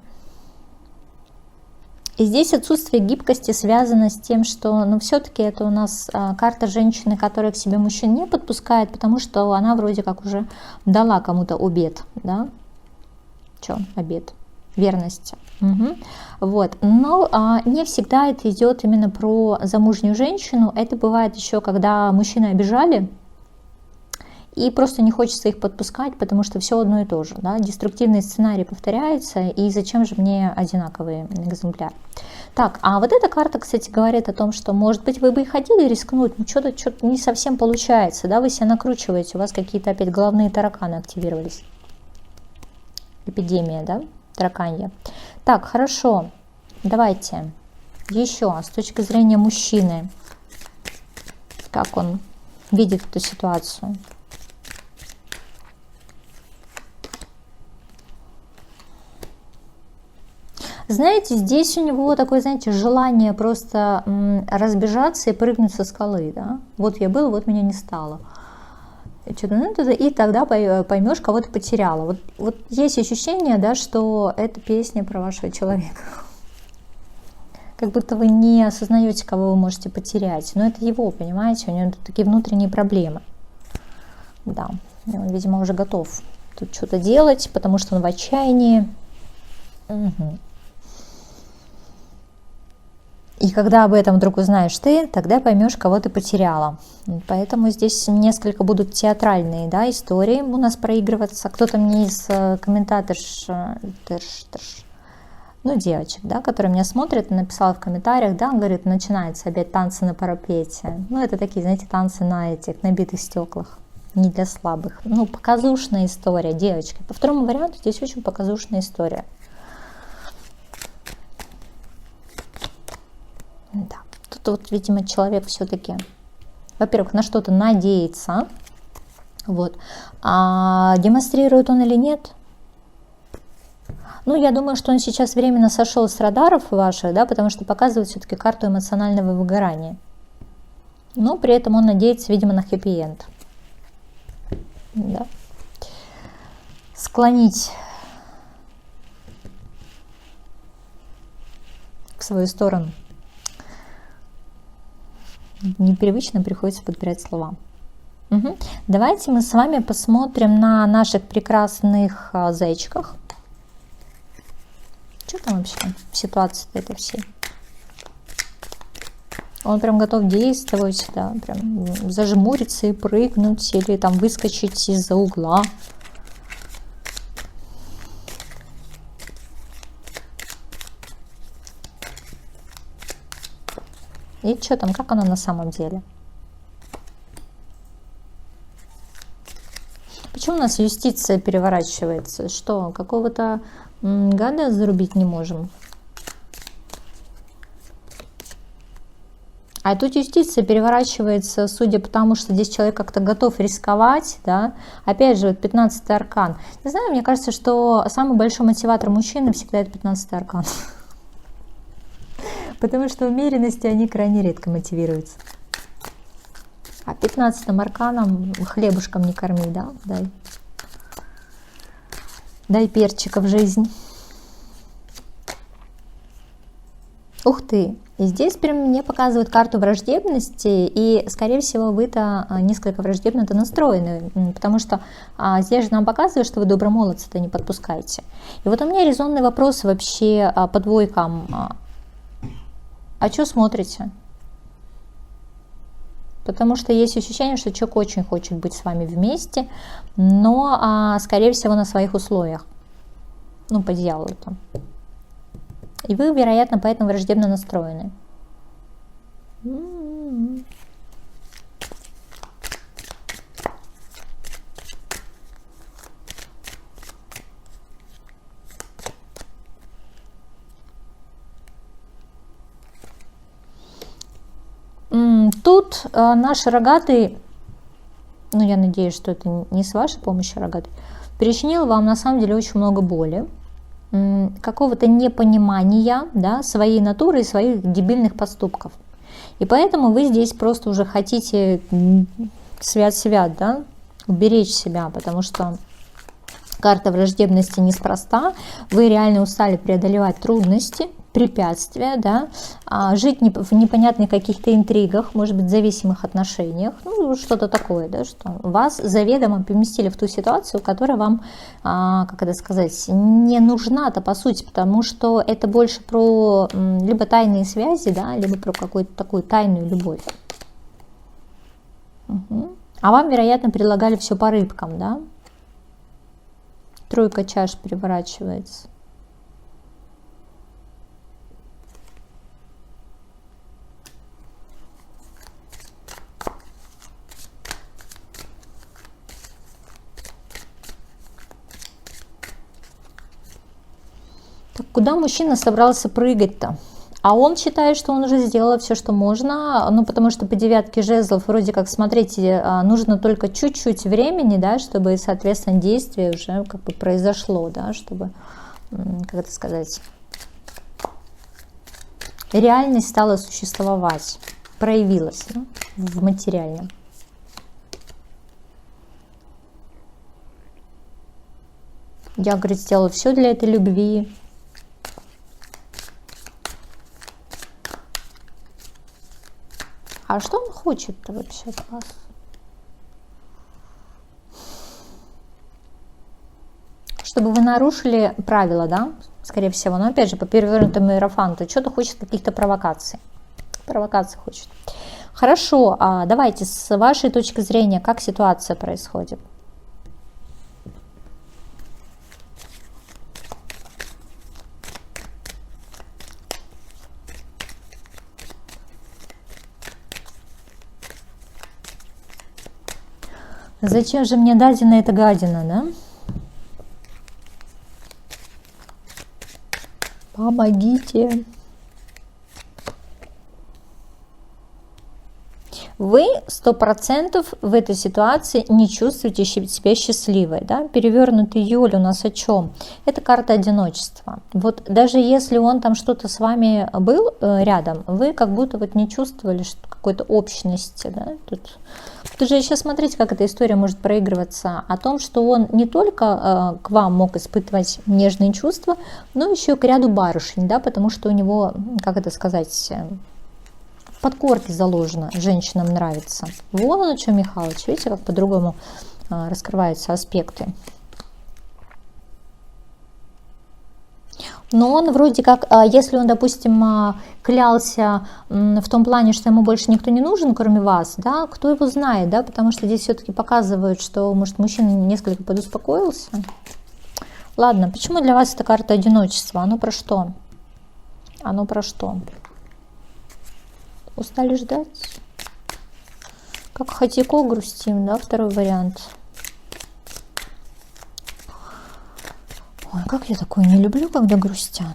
Speaker 1: И здесь отсутствие гибкости связано с тем, что, ну, все-таки это у нас карта женщины, которая к себе мужчин не подпускает, потому что она вроде как уже дала кому-то обет, да? Что, обет? Верности. Угу. Вот. Но не всегда это идет именно про замужнюю женщину. Это бывает еще, когда мужчины обижали, и просто не хочется их подпускать, потому что все одно и то же. Да? Деструктивный сценарий повторяется, и зачем же мне одинаковые экземпляры? Так, а вот эта карта, кстати, говорит о том, что, может быть, вы бы и хотели рискнуть, но что-то не совсем получается, да? Вы себя накручиваете, у вас какие-то опять головные тараканы активировались. Эпидемия, да? Тараканья. Так, хорошо, давайте еще с точки зрения мужчины, как он видит эту ситуацию. Знаете, здесь у него такое, знаете, желание просто разбежаться и прыгнуть со скалы, да? Вот я был, вот меня не стало. И тогда поймешь, кого ты потеряла. Вот есть ощущение, да, что это песня про вашего человека. Как будто вы не осознаете, кого вы можете потерять. Но это его, понимаете, у него такие внутренние проблемы. Да, он, видимо, уже готов тут что-то делать, потому что он в отчаянии. Угу. И когда об этом вдруг узнаешь ты, тогда поймешь, кого ты потеряла. Поэтому здесь несколько будут театральные, да, истории у нас проигрываться. Кто-то мне из комментаторш, ну, девочек, да, которые меня смотрят, написала в комментариях, да, говорит, начинается опять танцы на парапете. Ну, это такие, знаете, танцы на битых стеклах, не для слабых. Ну, показушная история, девочки. По второму варианту здесь очень показушная история. Да, тут вот, видимо, человек все-таки, во-первых, на что-то надеется, вот, а демонстрирует он или нет? Ну, я думаю, что он сейчас временно сошел с радаров ваших, да, потому что показывает все-таки карту эмоционального выгорания. Но при этом он надеется, видимо, на хэппи-энд. Да. Склонить в свою сторону. Непривычно приходится подбирать слова. Угу. Давайте мы с вами посмотрим на наших прекрасных зайчиках. Что там вообще в ситуации-то этой всей? Он прям готов действовать, да, прям зажмуриться и прыгнуть, или там выскочить из-за угла. И что там, как оно на самом деле? Почему у нас юстиция переворачивается? Что, какого-то гада зарубить не можем? А тут юстиция переворачивается, судя по тому, что здесь человек как-то готов рисковать, да. Опять же, вот 15-й аркан. Не знаю, мне кажется, что самый большой мотиватор мужчины всегда это 15-й аркан. Потому что умеренности они крайне редко мотивируются. А 15-м арканом хлебушком не корми, да, дай. Дай перчика в жизнь. Ух ты! И здесь прям мне показывают карту враждебности, и, скорее всего, вы-то несколько враждебно-то настроены, потому что здесь же нам показывают, что вы добромолодцы-то не подпускаете. И вот у меня резонный вопрос вообще по двойкам. А что смотрите? Потому что есть ощущение, что человек очень хочет быть с вами вместе, но, скорее всего, на своих условиях. Ну, по дьяволу там. И вы, вероятно, поэтому враждебно настроены. Тут наш рогатый, ну я надеюсь, что это не с вашей помощью, рогатый, причинил вам на самом деле очень много боли, какого-то непонимания, да, своей натуры и своих дебильных поступков. И поэтому вы здесь просто уже хотите свят-свят, да, уберечь себя, потому что карта враждебности неспроста. Вы реально устали преодолевать трудности, препятствия, да, жить в непонятных каких-то интригах, может быть, зависимых отношениях, ну, что-то такое, да, что вас заведомо поместили в ту ситуацию, которая вам, как это сказать, не нужна-то по сути, потому что это больше про либо тайные связи, да, либо про какую-то такую тайную любовь. Угу. А вам, вероятно, предлагали все по рыбкам, да? Тройка чаш переворачивается. Так куда мужчина собрался прыгать-то? А он считает, что он уже сделал все, что можно, ну, потому что по девятке жезлов вроде как, смотрите, нужно только чуть-чуть времени, да, чтобы, соответственно, действие уже как бы произошло, да, чтобы, как это сказать, реальность стала существовать, проявилась, да, в материальном. Я, говорит, сделала все для этой любви. А что он хочет-то вообще от вас? Чтобы вы нарушили правила, да? Скорее всего. Но опять же, по перевернутому иерофанту. Что-то хочет, каких-то провокаций. Провокаций хочет. Хорошо, а давайте с вашей точки зрения, как ситуация происходит? Зачем же мне дадена эта гадина, да? Помогите. Вы 100% в этой ситуации не чувствуете себя счастливой. Да? Перевернутый Юль у нас о чем? Это карта одиночества. Вот даже если он там что-то с вами был рядом, вы как будто вот не чувствовали какой-то общности. Да? Тут же еще смотрите, как эта история может проигрываться. О том, что он не только к вам мог испытывать нежные чувства, но еще и к ряду барышень, да? Потому что у него, как это сказать... в подкорке заложено, женщинам нравится. Вон он, что Михалыч, видите, как по-другому раскрываются аспекты. Но он вроде как, если он, допустим, клялся в том плане, что ему больше никто не нужен, кроме вас, да, кто его знает, да, потому что здесь все-таки показывают, что, может, мужчина несколько подуспокоился. Ладно, почему для вас эта карта одиночества? Оно про что? Оно про что? Устали ждать? Как Хатико грустим, да, второй вариант. Ой, как я такое не люблю, когда грустят.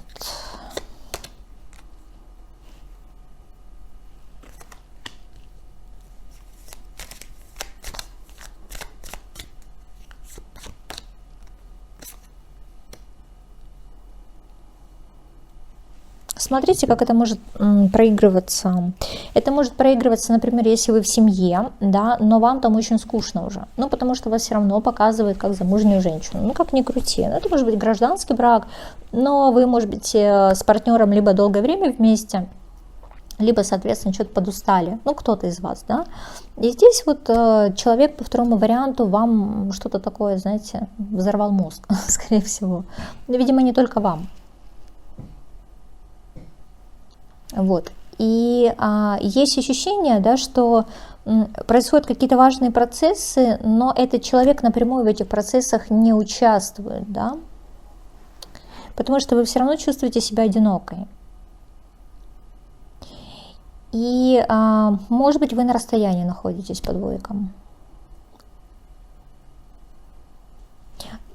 Speaker 1: Смотрите, как это может проигрываться. Это может проигрываться, например, если вы в семье, да, но вам там очень скучно уже. Ну, потому что вас все равно показывают как замужнюю женщину. Ну, как ни крути. Ну, это может быть гражданский брак, но вы, может быть, с партнером либо долгое время вместе, либо, соответственно, что-то подустали. Ну, кто-то из вас, да. И здесь вот человек по второму варианту вам что-то такое, знаете, взорвал мозг, скорее всего. Но, видимо, не только вам. Вот. И есть ощущение, да, что происходят какие-то важные процессы, но этот человек напрямую в этих процессах не участвует, да, потому что вы все равно чувствуете себя одинокой. И, может быть, вы на расстоянии находитесь по двойкам.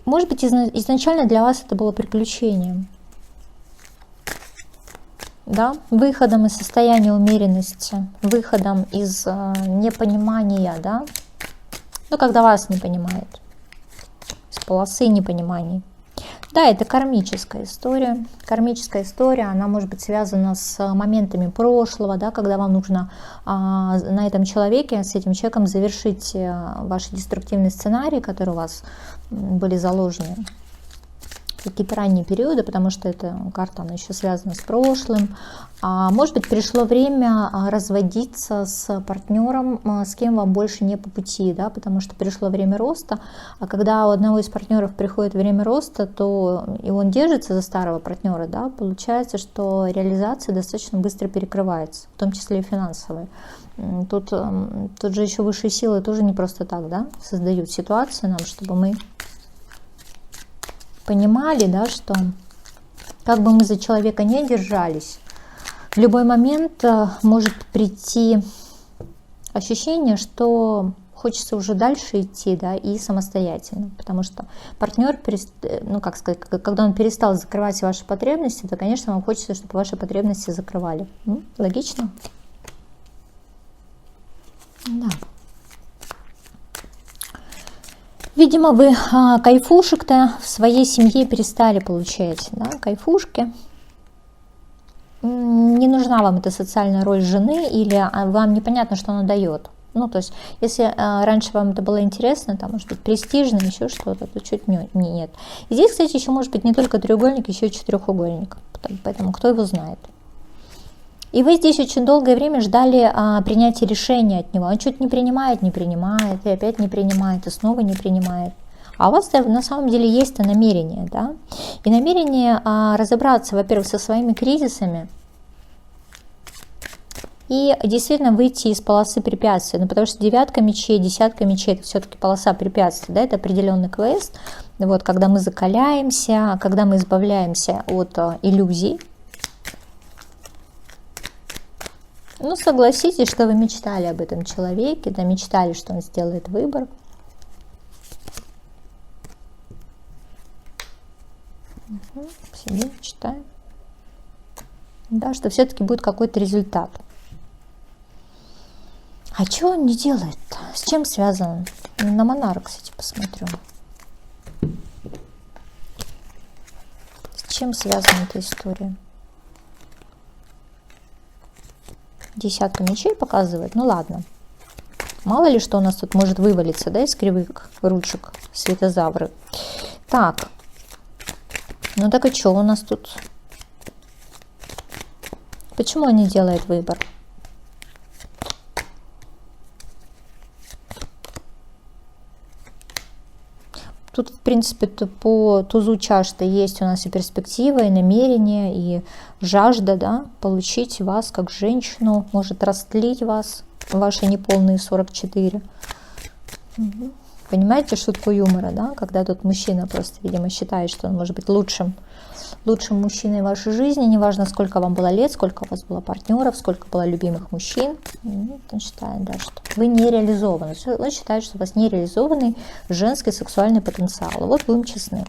Speaker 1: Может быть, изначально для вас это было приключением. Да, выходом из состояния умеренности, выходом из непонимания, да, ну, когда вас не понимают, из полосы непониманий. Да, это кармическая история. Кармическая история, она может быть связана с моментами прошлого, да, когда вам нужно на этом человеке, с этим человеком завершить ваши деструктивные сценарии, которые у вас были заложены. Какие-то ранние периоды, потому что эта карта, она еще связана с прошлым. Может быть, пришло время разводиться с партнером, с кем вам больше не по пути, да, потому что пришло время роста, а когда у одного из партнеров приходит время роста, то и он держится за старого партнера, да, получается, что реализация достаточно быстро перекрывается, в том числе и финансовые. Тут же еще высшие силы тоже не просто так, да, создают ситуацию нам, чтобы мы понимали, да, что как бы мы за человека не держались, в любой момент может прийти ощущение, что хочется уже дальше идти, да, и самостоятельно, потому что партнер, ну, как сказать, когда он перестал закрывать ваши потребности, то, конечно, вам хочется, чтобы ваши потребности закрывали. Логично? Да. Видимо, вы кайфушек-то в своей семье перестали получать, да, кайфушки. Не нужна вам эта социальная роль жены, или вам непонятно, что она дает. Ну, то есть, если раньше вам это было интересно, там, может быть, престижно, еще что-то, то чуть нет. И здесь, кстати, еще может быть не только треугольник, еще и четырехугольник. Поэтому кто его знает. И вы здесь очень долгое время ждали принятия решения от него. Он что-то не принимает, и опять не принимает, и снова не принимает. А у вас на самом деле есть намерение, да? И намерение разобраться, во-первых, со своими кризисами и действительно выйти из полосы препятствий. Ну, потому что девятка мечей, десятка мечей — это все-таки полоса препятствий, да? Это определенный квест. Вот, когда мы закаляемся, когда мы избавляемся от иллюзий. Ну, согласитесь, что вы мечтали об этом человеке, да, мечтали, что он сделает выбор. Сидим, читаем. Да, что все-таки будет какой-то результат. А что он не делает-то? С чем связан? На Монара, кстати, посмотрю. С чем связана эта история? Десятка мечей показывает. Ну ладно. Мало ли что у нас тут может вывалиться, да, из кривых ручек Светозавры. Так. Ну так и что у нас тут? Почему он не делает выбор? Тут, в принципе, по тузу чаш-то есть у нас и перспектива, и намерение, и жажда, да, получить вас как женщину, может растлить вас, ваши неполные 44. Угу. Понимаете шутку юмора, да, когда тут мужчина просто, видимо, считает, что он может быть лучшим мужчиной в вашей жизни, неважно, сколько вам было лет, сколько у вас было партнеров, сколько было любимых мужчин. Он считает, да, что вы не реализованы. Он считает, что у вас нереализованный женский сексуальный потенциал. Вот будем честны.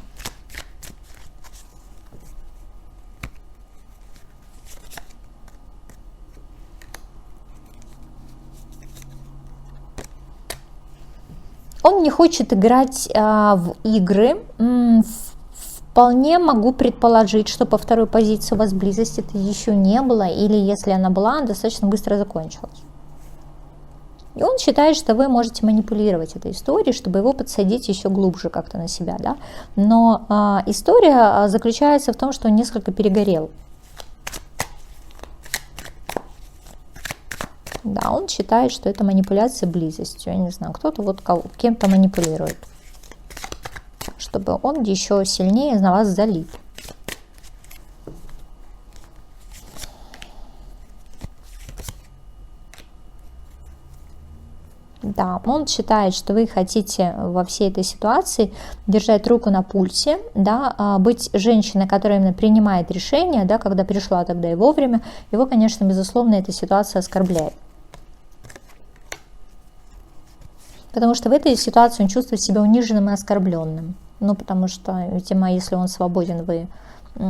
Speaker 1: Он не хочет играть в игры. Вполне могу предположить, что по второй позиции у вас близости-то еще не было, или если она была, она достаточно быстро закончилась. И он считает, что вы можете манипулировать этой историей, чтобы его подсадить еще глубже как-то на себя, да? Но история заключается в том, что он несколько перегорел. Да, он считает, что это манипуляция близостью. Я не знаю, кто-то вот кем-то манипулирует, чтобы он еще сильнее на вас залип. Да, он считает, что вы хотите во всей этой ситуации держать руку на пульсе, да, быть женщиной, которая именно принимает решения, да, когда пришла, тогда и вовремя. Его, конечно, безусловно, эта ситуация оскорбляет. Потому что в этой ситуации он чувствует себя униженным и оскорбленным. Ну, потому что, видимо, если он свободен, вы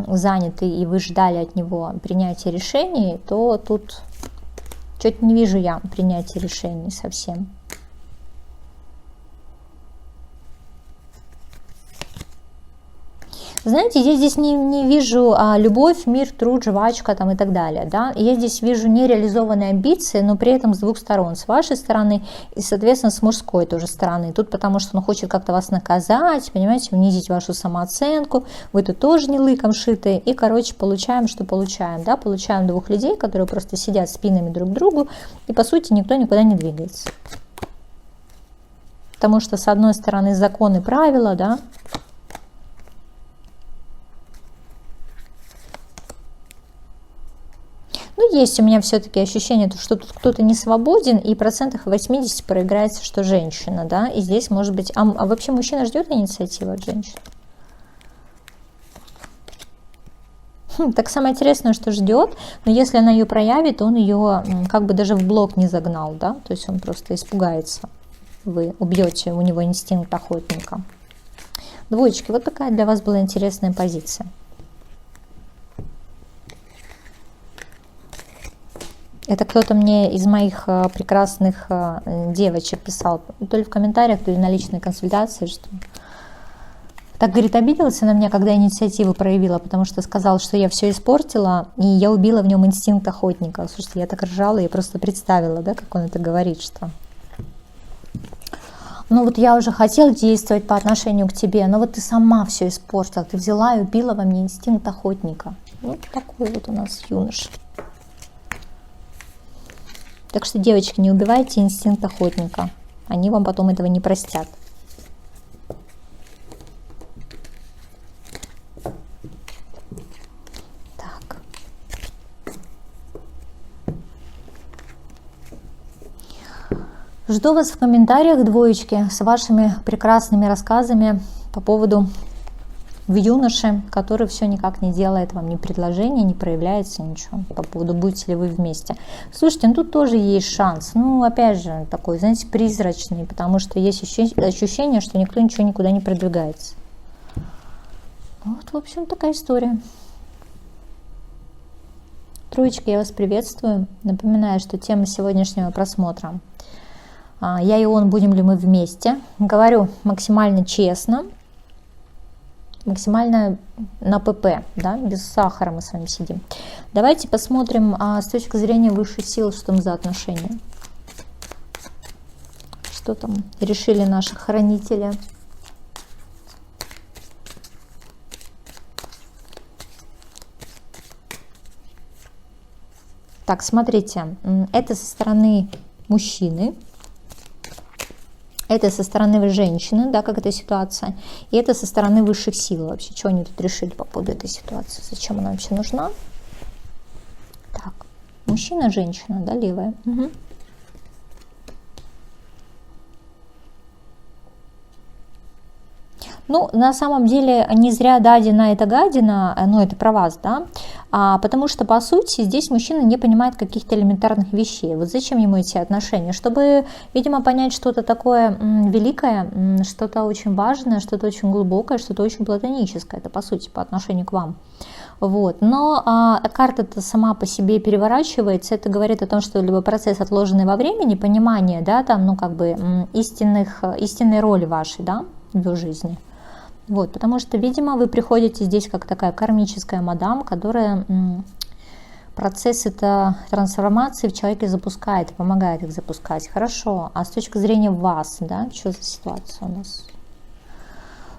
Speaker 1: заняты, и вы ждали от него принятия решений, то тут что-то не вижу я принятия решений совсем. Знаете, я здесь не вижу любовь, мир, труд, жвачка там и так далее. Да? Я здесь вижу нереализованные амбиции, но при этом с двух сторон. С вашей стороны и, соответственно, с мужской тоже стороны. Тут потому что он хочет как-то вас наказать, понимаете, унизить вашу самооценку. Вы тут тоже не лыком шитые. И, короче, получаем, что получаем. Да? Получаем двух людей, которые просто сидят спинами друг к другу. И, по сути, никто никуда не двигается. Потому что, с одной стороны, законы, правила, да, ну, есть у меня все-таки ощущение, что тут кто-то не свободен, и процентах 80 проиграется, что женщина, да, и здесь может быть... А вообще мужчина ждет инициативы от женщин? Так самое интересное, что ждет, но если она ее проявит, он ее как бы даже в блок не загнал, да, то есть он просто испугается. Вы убьете у него инстинкт охотника. Двоечки, вот такая для вас была интересная позиция. Это кто-то мне из моих прекрасных девочек писал, то ли в комментариях, то ли на личной консультации, что так, говорит, обиделся на меня, когда инициативу проявила, потому что сказал, что я все испортила, и я убила в нем инстинкт охотника. Слушайте, я так ржала, я просто представила, да, как он это говорит, что... Ну вот я уже хотела действовать по отношению к тебе, но вот ты сама все испортила, ты взяла и убила во мне инстинкт охотника. Вот такой вот у нас юноша. Так что, девочки, не убивайте инстинкт охотника. Они вам потом этого не простят. Так. Жду вас в комментариях, двоечки, с вашими прекрасными рассказами по поводу юноши, который все никак не делает вам ни предложения, не проявляется ничего по поводу, будете ли вы вместе. Слушайте, ну тут тоже есть шанс. Ну, опять же, такой, знаете, призрачный, потому что есть ощущение, что никто ничего никуда не продвигается. Вот, в общем, такая история. Троечки, я вас приветствую. Напоминаю, что тема сегодняшнего просмотра Я и он, будем ли мы вместе. Говорю максимально честно, максимально на ПП, да, без сахара мы с вами сидим. Давайте посмотрим с точки зрения высших сил, что там за отношения. Что там решили наши хранители. Так, смотрите, это со стороны мужчины, это со стороны женщины, да, как эта ситуация, и это со стороны высших сил вообще, что они тут решили по поводу этой ситуации, зачем она вообще нужна. Так, мужчина, женщина, да, левая. Угу. Ну, на самом деле, не зря дадина это гадина, но это про вас, да, потому что, по сути, здесь мужчина не понимает каких-то элементарных вещей. Вот зачем ему эти отношения? Чтобы, видимо, понять что-то такое великое, что-то очень важное, что-то очень глубокое, что-то очень платоническое, это, по сути, по отношению к вам. Вот. Но карта-то сама по себе переворачивается, это говорит о том, что либо процесс, отложенный во времени, понимание, да, там, ну, как бы, истинной роли вашей, да, в его жизни. Вот, потому что, видимо, вы приходите здесь как такая кармическая мадам, которая процессы-то трансформации в человеке запускает, помогает их запускать. Хорошо, а с точки зрения вас, да, что за ситуация у нас?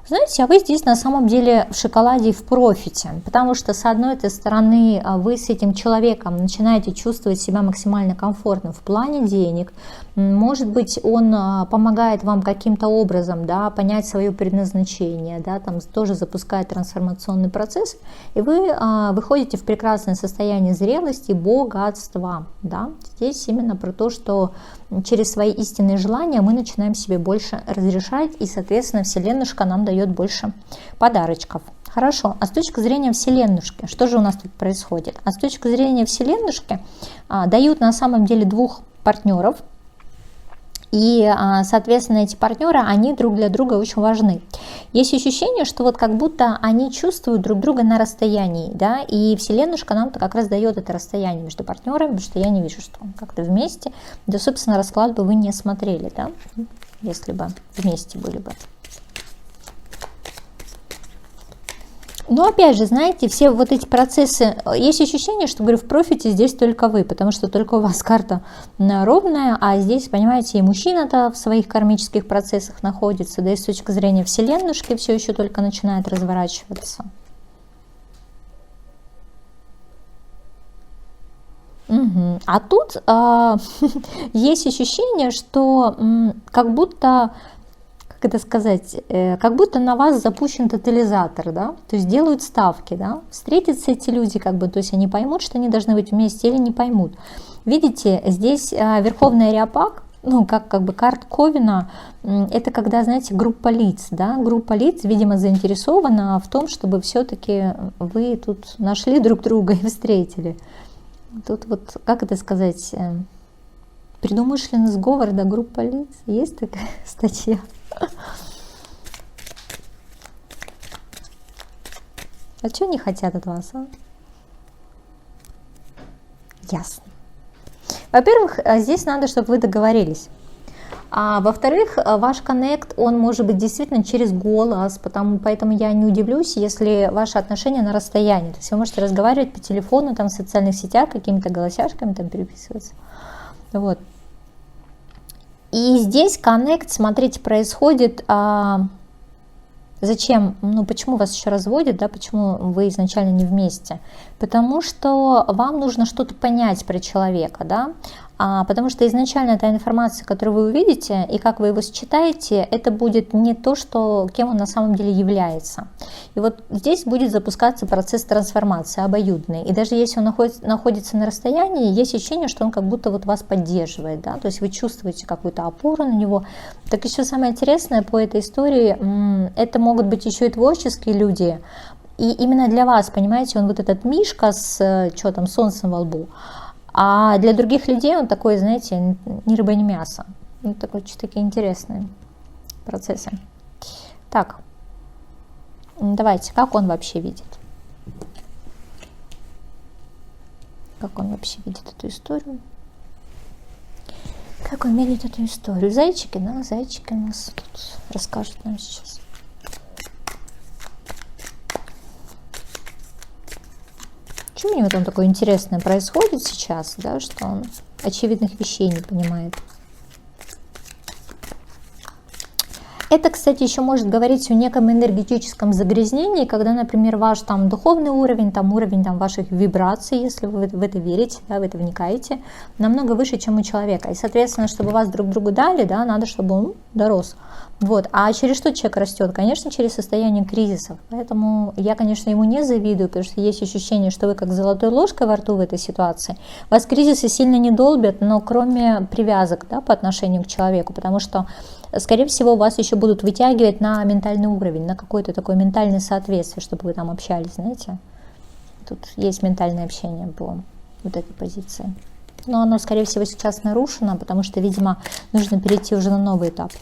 Speaker 1: Знаете, а вы здесь на самом деле в шоколаде и в профите, потому что с одной стороны вы с этим человеком начинаете чувствовать себя максимально комфортно в плане денег, может быть, он помогает вам каким-то образом, да, понять свое предназначение, да, там тоже запускает трансформационный процесс, и вы выходите в прекрасное состояние зрелости, богатства, да, здесь именно про то, что через свои истинные желания мы начинаем себе больше разрешать, и, соответственно, Вселенная нам дает больше подарочков. Хорошо, а с точки зрения Вселенной, что же у нас тут происходит? А с точки зрения Вселенной дают на самом деле двух партнеров, и, соответственно, эти партнеры, они друг для друга очень важны. Есть ощущение, что вот как будто они чувствуют друг друга на расстоянии, да, и Вселенная нам-то как раз дает это расстояние между партнерами, потому что я не вижу, что как-то вместе, да, собственно, расклад бы вы не смотрели, да, если бы вместе были бы. Но опять же, знаете, все вот эти процессы, есть ощущение, что, говорю, в профите здесь только вы, потому что только у вас карта ровная, а здесь, понимаете, и мужчина-то в своих кармических процессах находится, да и с точки зрения Вселеннушки все еще только начинает разворачиваться. Угу. А тут есть ощущение, что как будто... как это сказать, как будто на вас запущен тотализатор, да, то есть делают ставки, да, встретятся эти люди, как бы, то есть они поймут, что они должны быть вместе или не поймут. Видите, здесь Верховный Ариапак, ну, как бы карт Ковина, это когда, знаете, группа лиц, да, группа лиц, видимо, заинтересована в том, чтобы все-таки вы тут нашли друг друга и встретили. Тут вот, как это сказать, предумышленный сговор, да, группа лиц, есть такая статья? А что не хотят от вас, а? Ясно. Во-первых, здесь надо, чтобы вы договорились. А во-вторых, ваш коннект, он может быть действительно через голос, поэтому я не удивлюсь, если ваши отношения на расстоянии. То есть вы можете разговаривать по телефону, там, в социальных сетях, какими-то голосяшками там переписываться. Вот. И здесь коннект, смотрите, происходит... Зачем? Ну, почему вас еще разводят, да, почему вы изначально не вместе? Потому что вам нужно что-то понять про человека, да, потому что изначально та информация, которую вы увидите, и как вы его считаете, это будет не то, что, кем он на самом деле является. И вот здесь будет запускаться процесс трансформации обоюдный. И даже если он находится на расстоянии, есть ощущение, что он как будто вот вас поддерживает, да, то есть вы чувствуете какую-то опору на него. Так еще самое интересное по этой истории, это могут быть еще и творческие люди. И именно для вас, понимаете, он вот этот мишка с что там, солнцем во лбу. А для других людей он такой, знаете, ни рыба, ни мясо. Ну, такой, такие интересные процессы. Так, давайте, как он вообще видит? Как он вообще видит эту историю? Как он меряет эту историю? Зайчики, да, зайчики у нас тут расскажут нам сейчас. Что у него там такое интересное происходит сейчас, да, что он очевидных вещей не понимает? Это, кстати, еще может говорить о неком энергетическом загрязнении, когда, например, ваш там духовный уровень, там уровень там, ваших вибраций, если вы в это верите, да, в это вникаете, намного выше, чем у человека. И, соответственно, чтобы вас друг другу дали, да, надо, чтобы он дорос. Вот. А через что человек растет? Конечно, через состояние кризисов. Поэтому я, конечно, ему не завидую, потому что есть ощущение, что вы как золотой ложкой во рту в этой ситуации. Вас кризисы сильно не долбят, но кроме привязок, да, по отношению к человеку, потому что, скорее всего, вас еще будут вытягивать на ментальный уровень, на какое-то такое ментальное соответствие, чтобы вы там общались, знаете. Тут есть ментальное общение по вот этой позиции. Но оно, скорее всего, сейчас нарушено, потому что, видимо, нужно перейти уже на новый этап.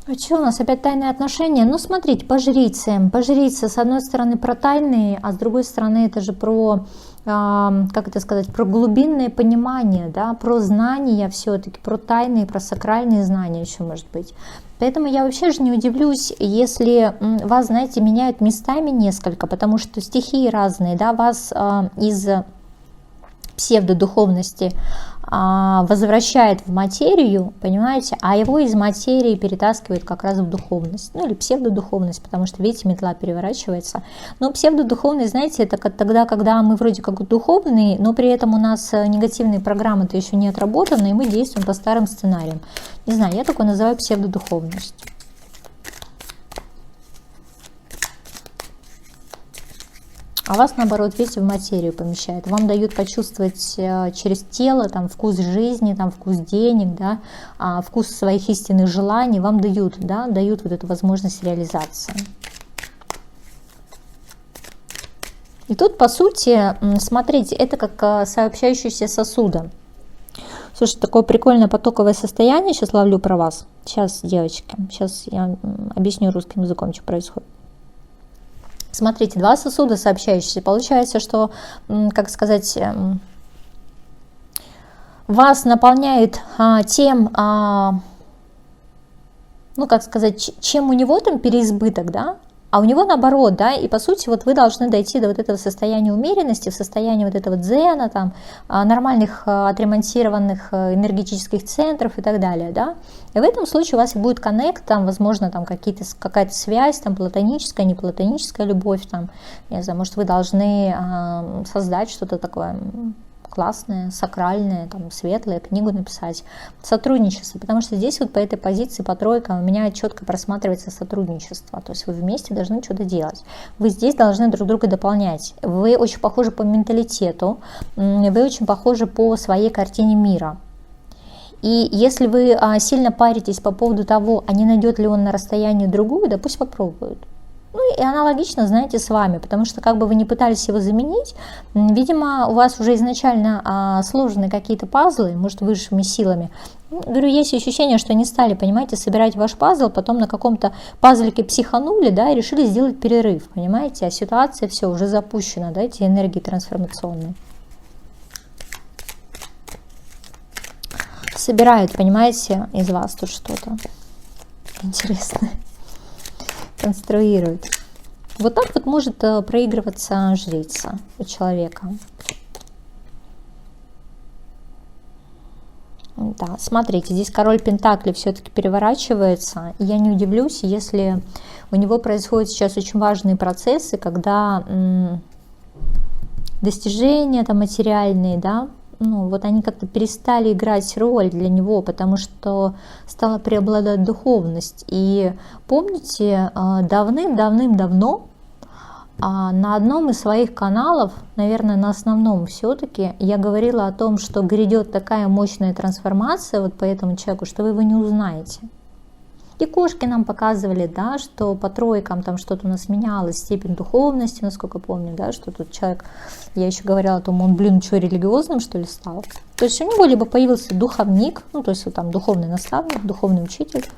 Speaker 1: А что у нас опять тайные отношения? Ну, смотрите, по жрице. По жрице, с одной стороны, про тайные, а с другой стороны, это же про, как это сказать, про глубинное понимание, да, про знания все-таки, про тайные, про сакральные знания еще, может быть. Поэтому я вообще же не удивлюсь, если вас, знаете, меняют местами несколько, потому что стихии разные, да, вас из псевдодуховности возвращает в материю, понимаете, а его из материи перетаскивает как раз в духовность, ну или псевдодуховность, потому что, видите, метла переворачивается. Но псевдодуховность, знаете, это тогда, когда мы вроде как духовные, но при этом у нас негативные программы-то еще не отработаны, и мы действуем по старым сценариям. Не знаю, я такое называю псевдодуховность. А вас, наоборот, видите, в материю помещает. Вам дают почувствовать через тело там, вкус жизни, там, вкус денег, да, вкус своих истинных желаний. Вам дают, да, дают вот эту возможность реализации. И тут, по сути, смотрите, это как сообщающиеся сосуды. Слушай, такое прикольное потоковое состояние сейчас ловлю про вас. Сейчас, девочки, сейчас я объясню русским языком, что происходит. Смотрите, два сосуда сообщающиеся. Получается, что, как сказать, вас наполняет тем, ну, как сказать, чем у него там переизбыток, да, а у него наоборот, да, и по сути вот вы должны дойти до вот этого состояния умеренности, в состоянии вот этого дзена, там, нормальных отремонтированных энергетических центров и так далее, да. И в этом случае у вас будет коннект, там, возможно, там какая-то связь, там, платоническая, неплатоническая любовь, там, не знаю, может, вы должны создать что-то такое классное, сакральное, там, светлое, книгу написать, сотрудничество, потому что здесь вот по этой позиции, по тройкам, у меня четко просматривается сотрудничество, то есть вы вместе должны что-то делать, вы здесь должны друг друга дополнять, вы очень похожи по менталитету, вы очень похожи по своей картине мира. И если вы сильно паритесь по поводу того, а не найдет ли он на расстоянии другую, да пусть попробует. Ну и аналогично, знаете, с вами, потому что как бы вы ни пытались его заменить, видимо, у вас уже изначально сложены какие-то пазлы, может, высшими силами. Говорю, есть ощущение, что не стали, понимаете, собирать ваш пазл, потом на каком-то пазлике психанули, да, и решили сделать перерыв, понимаете, а ситуация все уже запущена, да, эти энергии трансформационные. Собирают, понимаете, из вас тут что-то интересное. Конструирует. Вот так вот может проигрываться жрица у человека. Да, смотрите, здесь король пентаклей все-таки переворачивается. И я не удивлюсь, если у него происходят сейчас очень важные процессы, когда достижения там материальные, да, ну, вот они как-то перестали играть роль для него, потому что стала преобладать духовность. И помните, давным-давным-давно на одном из своих каналов, наверное, на основном все-таки, я говорила о том, что грядет такая мощная трансформация вот по этому человеку, что вы его не узнаете. И кошки нам показывали, да, что по тройкам там что-то у нас менялось, степень духовности, насколько помню, да, что тут человек, я еще говорила о том, он, блин, что, религиозным, что ли, стал? То есть у него либо появился духовник, ну, то есть вот там духовный наставник, духовный учитель,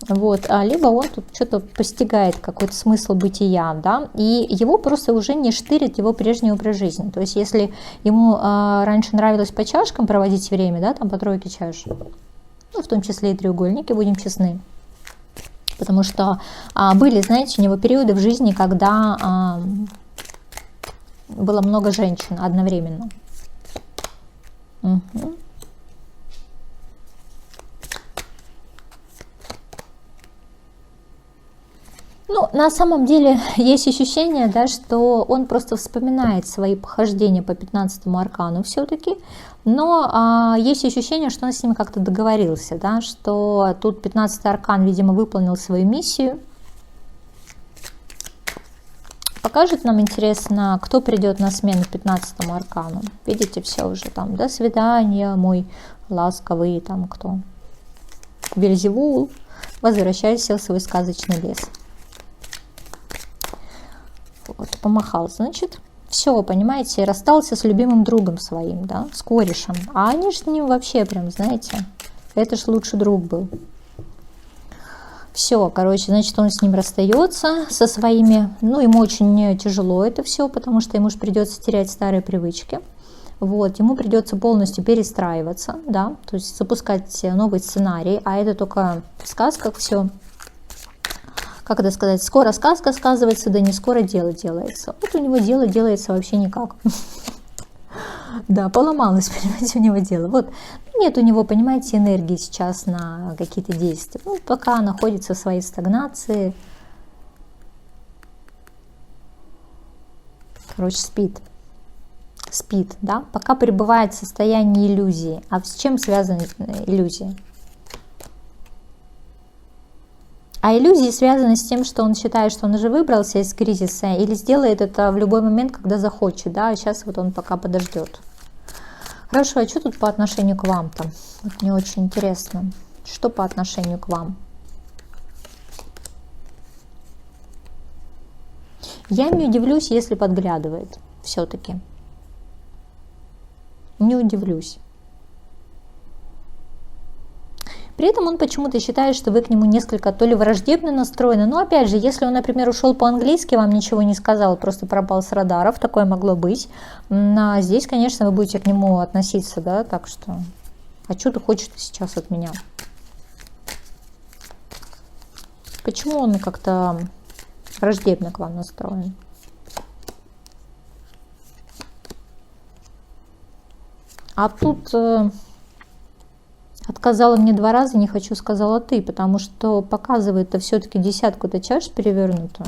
Speaker 1: вот, либо он тут что-то постигает какой-то смысл бытия, да, и его просто уже не штырит его прежний образ жизни. То есть если ему раньше нравилось по чашкам проводить время, да, там по тройке чаш, ну, в том числе и треугольники, будем честны. Потому что были, знаете, у него периоды в жизни, когда было много женщин одновременно. Угу. Ну, на самом деле есть ощущение, да, что он просто вспоминает свои похождения по 15-му аркану все-таки, но есть ощущение, что он с ним как-то договорился, да, что тут 15-й аркан, видимо, выполнил свою миссию. Покажет нам, интересно, кто придет на смену 15-му аркану. Видите, все уже там, до свидания, мой ласковый, там кто? Вельзевул, возвращайся в свой сказочный лес. Вот, помахал, значит, все, понимаете, расстался с любимым другом своим, да, с корешем. А они же с ним вообще прям, знаете, это ж лучший друг был. Все, короче, значит, он с ним расстается, со своими, ну, ему очень тяжело это все, потому что ему же придется терять старые привычки. Вот, ему придется полностью перестраиваться, да, то есть запускать новый сценарий, а это только в сказках все. Как это сказать, скоро сказка сказывается, да не скоро дело делается. Вот у него дело делается вообще никак. Да, поломалось, понимаете, у него дело. Вот, нет у него, понимаете, энергии сейчас на какие-то действия. Ну, пока находится в своей стагнации. Короче, спит. Спит, да, пока пребывает в состоянии иллюзии. А с чем связана иллюзия? А иллюзии связаны с тем, что он считает, что он уже выбрался из кризиса или сделает это в любой момент, когда захочет, да, а сейчас вот он пока подождет. Хорошо, а что тут по отношению к вам-то? Вот мне очень интересно, что по отношению к вам? Я не удивлюсь, если подглядывает все-таки. Не удивлюсь. При этом он почему-то считает, что вы к нему несколько то ли враждебно настроены. Но опять же, если он, например, ушел по-английски, вам ничего не сказал, просто пропал с радаров, такое могло быть. А здесь, конечно, вы будете к нему относиться, да, так что... А что ты хочешь сейчас от меня? Почему он как-то враждебно к вам настроен? А тут... Отказала мне 2 раза, не хочу, сказала ты, потому что показывает-то все-таки десятку-то чаш перевернутую.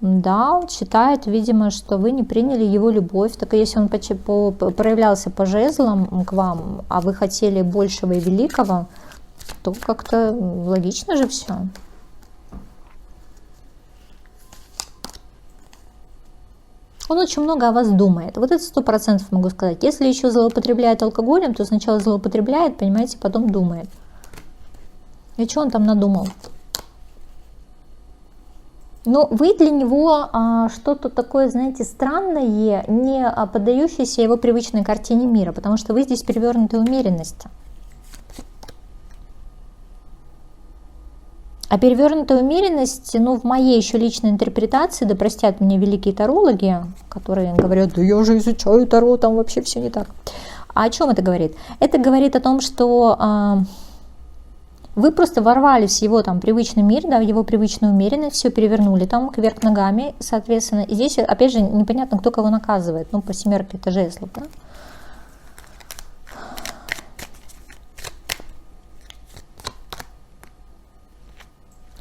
Speaker 1: Да, он считает, видимо, что вы не приняли его любовь. Так если он проявлялся по жезлам к вам, а вы хотели большего и великого, то как-то логично же все. Он очень много о вас думает. Вот это 100% могу сказать. Если еще злоупотребляет алкоголем, то сначала злоупотребляет, понимаете, потом думает. И что он там надумал? Но вы для него что-то такое, знаете, странное, не поддающееся его привычной картине мира, потому что вы здесь перевернутой умеренности. А перевернутая умеренность, ну, в моей еще личной интерпретации, да простят меня великие тарологи, которые говорят, да я же изучаю таро, там вообще все не так. А о чем это говорит? Это говорит о том, что вы просто ворвались в его там привычный мир, да, в его привычную умеренность, все перевернули там кверх ногами, соответственно. И здесь, опять же, непонятно, кто кого наказывает, ну, по 7 это жезлов, да.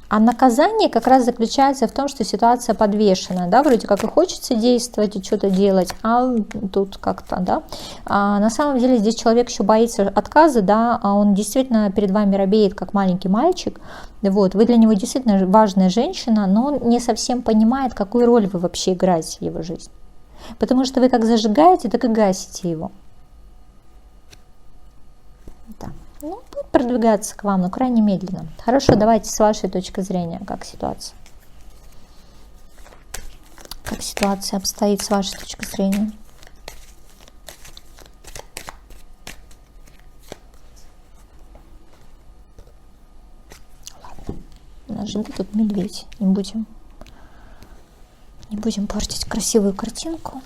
Speaker 1: А наказание как раз заключается в том, что ситуация подвешена, да, вроде как и хочется действовать и что-то делать, а тут как-то, да. А на самом деле здесь человек еще боится отказа, да, а он действительно перед вами робеет, как маленький мальчик, вот, вы для него действительно важная женщина, но он не совсем понимает, какую роль вы вообще играете в его жизни, потому что вы как зажигаете, так и гасите его. Да. Ну, будет продвигаться к вам, но крайне медленно. Хорошо, давайте с вашей точки зрения, как ситуация? Как ситуация обстоит с вашей точки зрения? Ладно, у нас же тут медведь, не будем портить красивую картинку.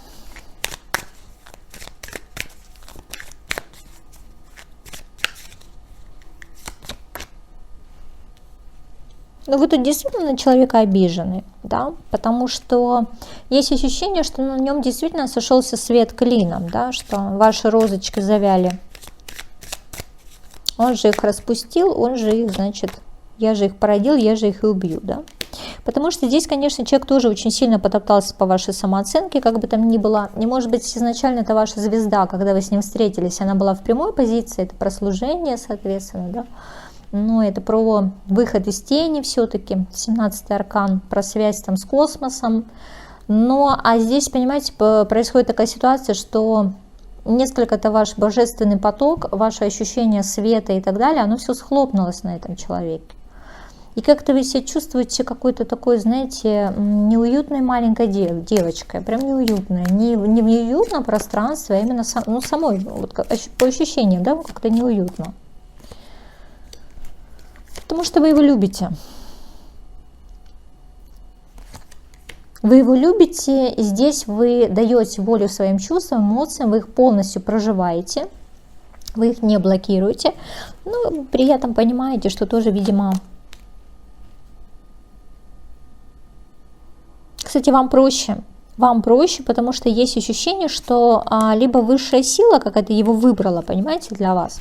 Speaker 1: Но вы тут действительно на человека обижены, да, потому что есть ощущение, что на нем действительно сошелся свет клином, да, что ваши розочки завяли. Он же их распустил, он же их, значит, я же их породил, я же их и убью, да. Потому что здесь, конечно, человек тоже очень сильно потоптался по вашей самооценке, как бы там ни было. И, может быть, изначально это ваша звезда, когда вы с ним встретились, она была в прямой позиции, это про служение, соответственно, да. Но это про выход из тени все-таки, 17-й аркан, про связь там с космосом. Но, а здесь, понимаете, происходит такая ситуация, что несколько-то ваш божественный поток, ваше ощущение света и так далее, оно все схлопнулось на этом человеке. И как-то вы себя чувствуете какой-то такой, знаете, неуютной маленькой девочкой, прям неуютной. Не в неуютном пространстве, а именно самой, вот, по ощущениям, да, как-то неуютно. Потому что вы его любите. Вы его любите, и здесь вы даете волю своим чувствам, эмоциям, вы их полностью проживаете, вы их не блокируете, но при этом понимаете, что тоже, видимо... Кстати, вам проще, потому что есть ощущение, что либо высшая сила какая-то его выбрала, понимаете, для вас.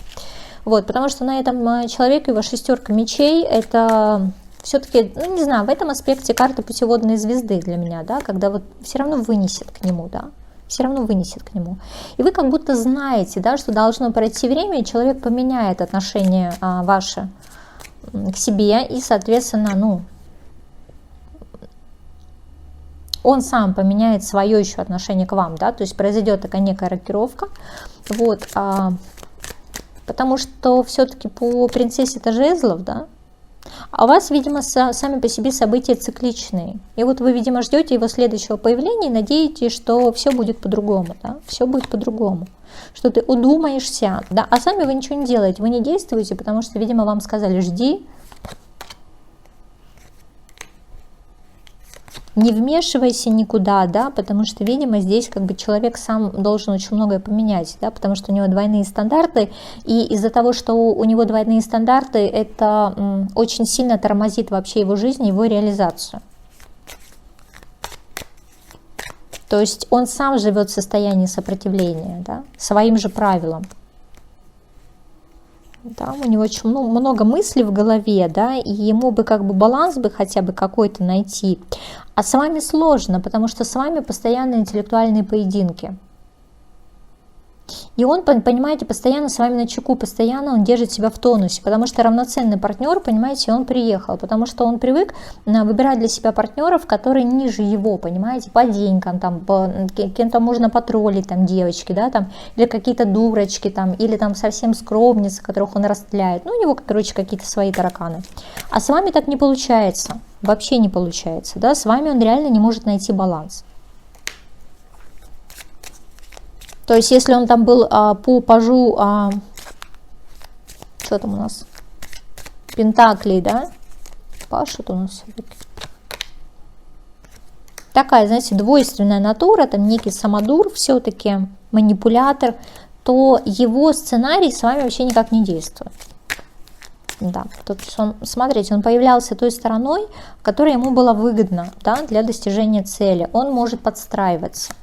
Speaker 1: Вот, потому что на этом человеке его 6 мечей, это все-таки, ну не знаю, в этом аспекте карта путеводной звезды для меня, да, когда вот все равно вынесет к нему, да, все равно вынесет к нему. И вы как будто знаете, да, что должно пройти время, и человек поменяет отношение ваше к себе, и, соответственно, ну, он сам поменяет свое еще отношение к вам, да, то есть произойдет такая некая рокировка, вот, потому что все-таки по принцессе-то жезлов, да, а у вас, видимо, сами по себе события цикличные. И вот вы, видимо, ждете его следующего появления и надеетесь, что все будет по-другому, да, все будет по-другому, что ты удумаешься, да, а сами вы ничего не делаете, вы не действуете, потому что, видимо, вам сказали, жди, не вмешивайся никуда, да, потому что, видимо, здесь как бы человек сам должен очень многое поменять, да, потому что у него двойные стандарты, и из-за того, что у него двойные стандарты, это очень сильно тормозит вообще его жизнь, его реализацию. То есть он сам живет в состоянии сопротивления, да, своим же правилам. Да, у него очень много мыслей в голове, да, и ему бы как бы баланс бы хотя бы какой-то найти. А с вами сложно, потому что с вами постоянно интеллектуальные поединки. И он, понимаете, постоянно с вами на чеку, постоянно он держит себя в тонусе, потому что равноценный партнер, понимаете, он приехал, потому что он привык выбирать для себя партнеров, которые ниже его, понимаете, по деньгам, там, кем-то можно потроллить, там, девочки, да, там, или какие-то дурочки, там, или там совсем скромницы, которых он растляет, ну, у него, короче, какие-то свои тараканы. А с вами так не получается, вообще не получается, да, с вами он реально не может найти баланс. То есть, если он там был по пажу, что там у нас, пентаклей, да, паж это у нас все-таки. Такая, знаете, двойственная натура, там некий самодур все-таки, манипулятор, то его сценарий с вами вообще никак не действует. Да, то есть он, смотрите, он появлялся той стороной, которая ему была выгодна, да, для достижения цели. Он может подстраиваться.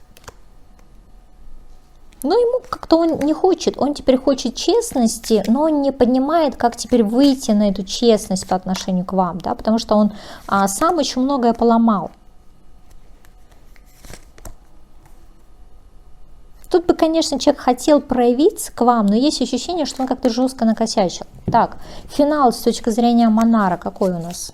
Speaker 1: Но ему как-то он не хочет, он теперь хочет честности, но он не понимает, как теперь выйти на эту честность по отношению к вам, да, потому что он сам очень многое поломал. Тут бы, конечно, человек хотел проявиться к вам, но есть ощущение, что он как-то жестко накосячил. Так, финал с точки зрения Монара какой у нас?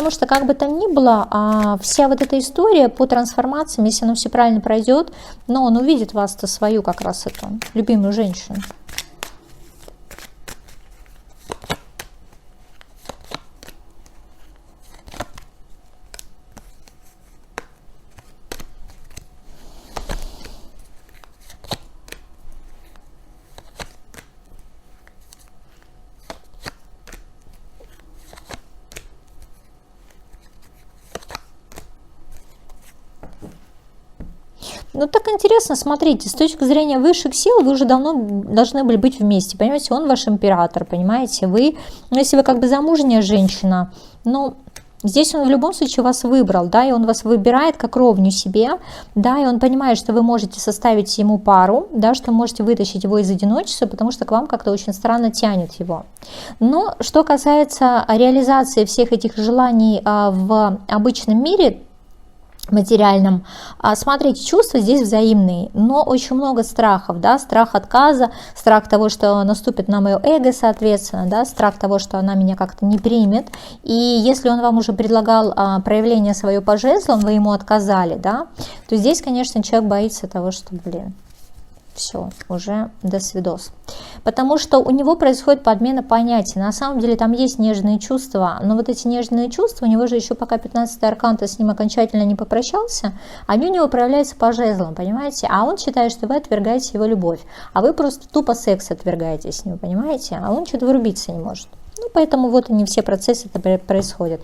Speaker 1: потому что, как бы там ни было, вся вот эта история по трансформациям, если она все правильно пройдет, но он увидит вас-то свою как раз эту любимую женщину. Ну, так интересно, смотрите, с точки зрения высших сил вы уже давно должны были быть вместе, понимаете, он ваш император, понимаете, вы, ну, если вы как бы замужняя женщина, ну, здесь он в любом случае вас выбрал, да, и он вас выбирает как ровню себе, да, и он понимает, что вы можете составить ему пару, да, что можете вытащить его из одиночества, потому что к вам как-то очень странно тянет его. Но что касается реализации всех этих желаний в обычном мире, материальном, смотрите, чувства здесь взаимные, но очень много страхов, да, страх отказа, страх того, что наступит на мое эго, соответственно, да, страх того, что она меня как-то не примет, и если он вам уже предлагал проявление свое по жезлам, вы ему отказали, да, то здесь, конечно, человек боится того, что, блин, все, уже до свидос. Потому что у него происходит подмена понятий. На самом деле там есть нежные чувства, но вот эти нежные чувства, у него же еще пока 15-й аркан-то с ним окончательно не попрощался, они у него проявляются по жезлам, понимаете? А он считает, что вы отвергаете его любовь, а вы просто тупо секс отвергаете с ним, понимаете? А он что-то вырубиться не может. Ну, поэтому вот они все процессы происходят.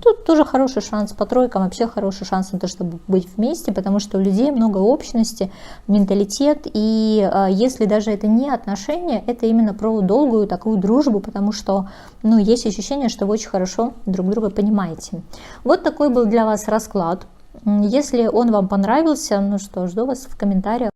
Speaker 1: Тут тоже хороший шанс по тройкам, вообще хороший шанс на то, чтобы быть вместе, потому что у людей много общности, менталитет, и если даже это не отношения, это именно про долгую такую дружбу, потому что, ну, есть ощущение, что вы очень хорошо друг друга понимаете. Вот такой был для вас расклад. Если он вам понравился, ну что, жду вас в комментариях.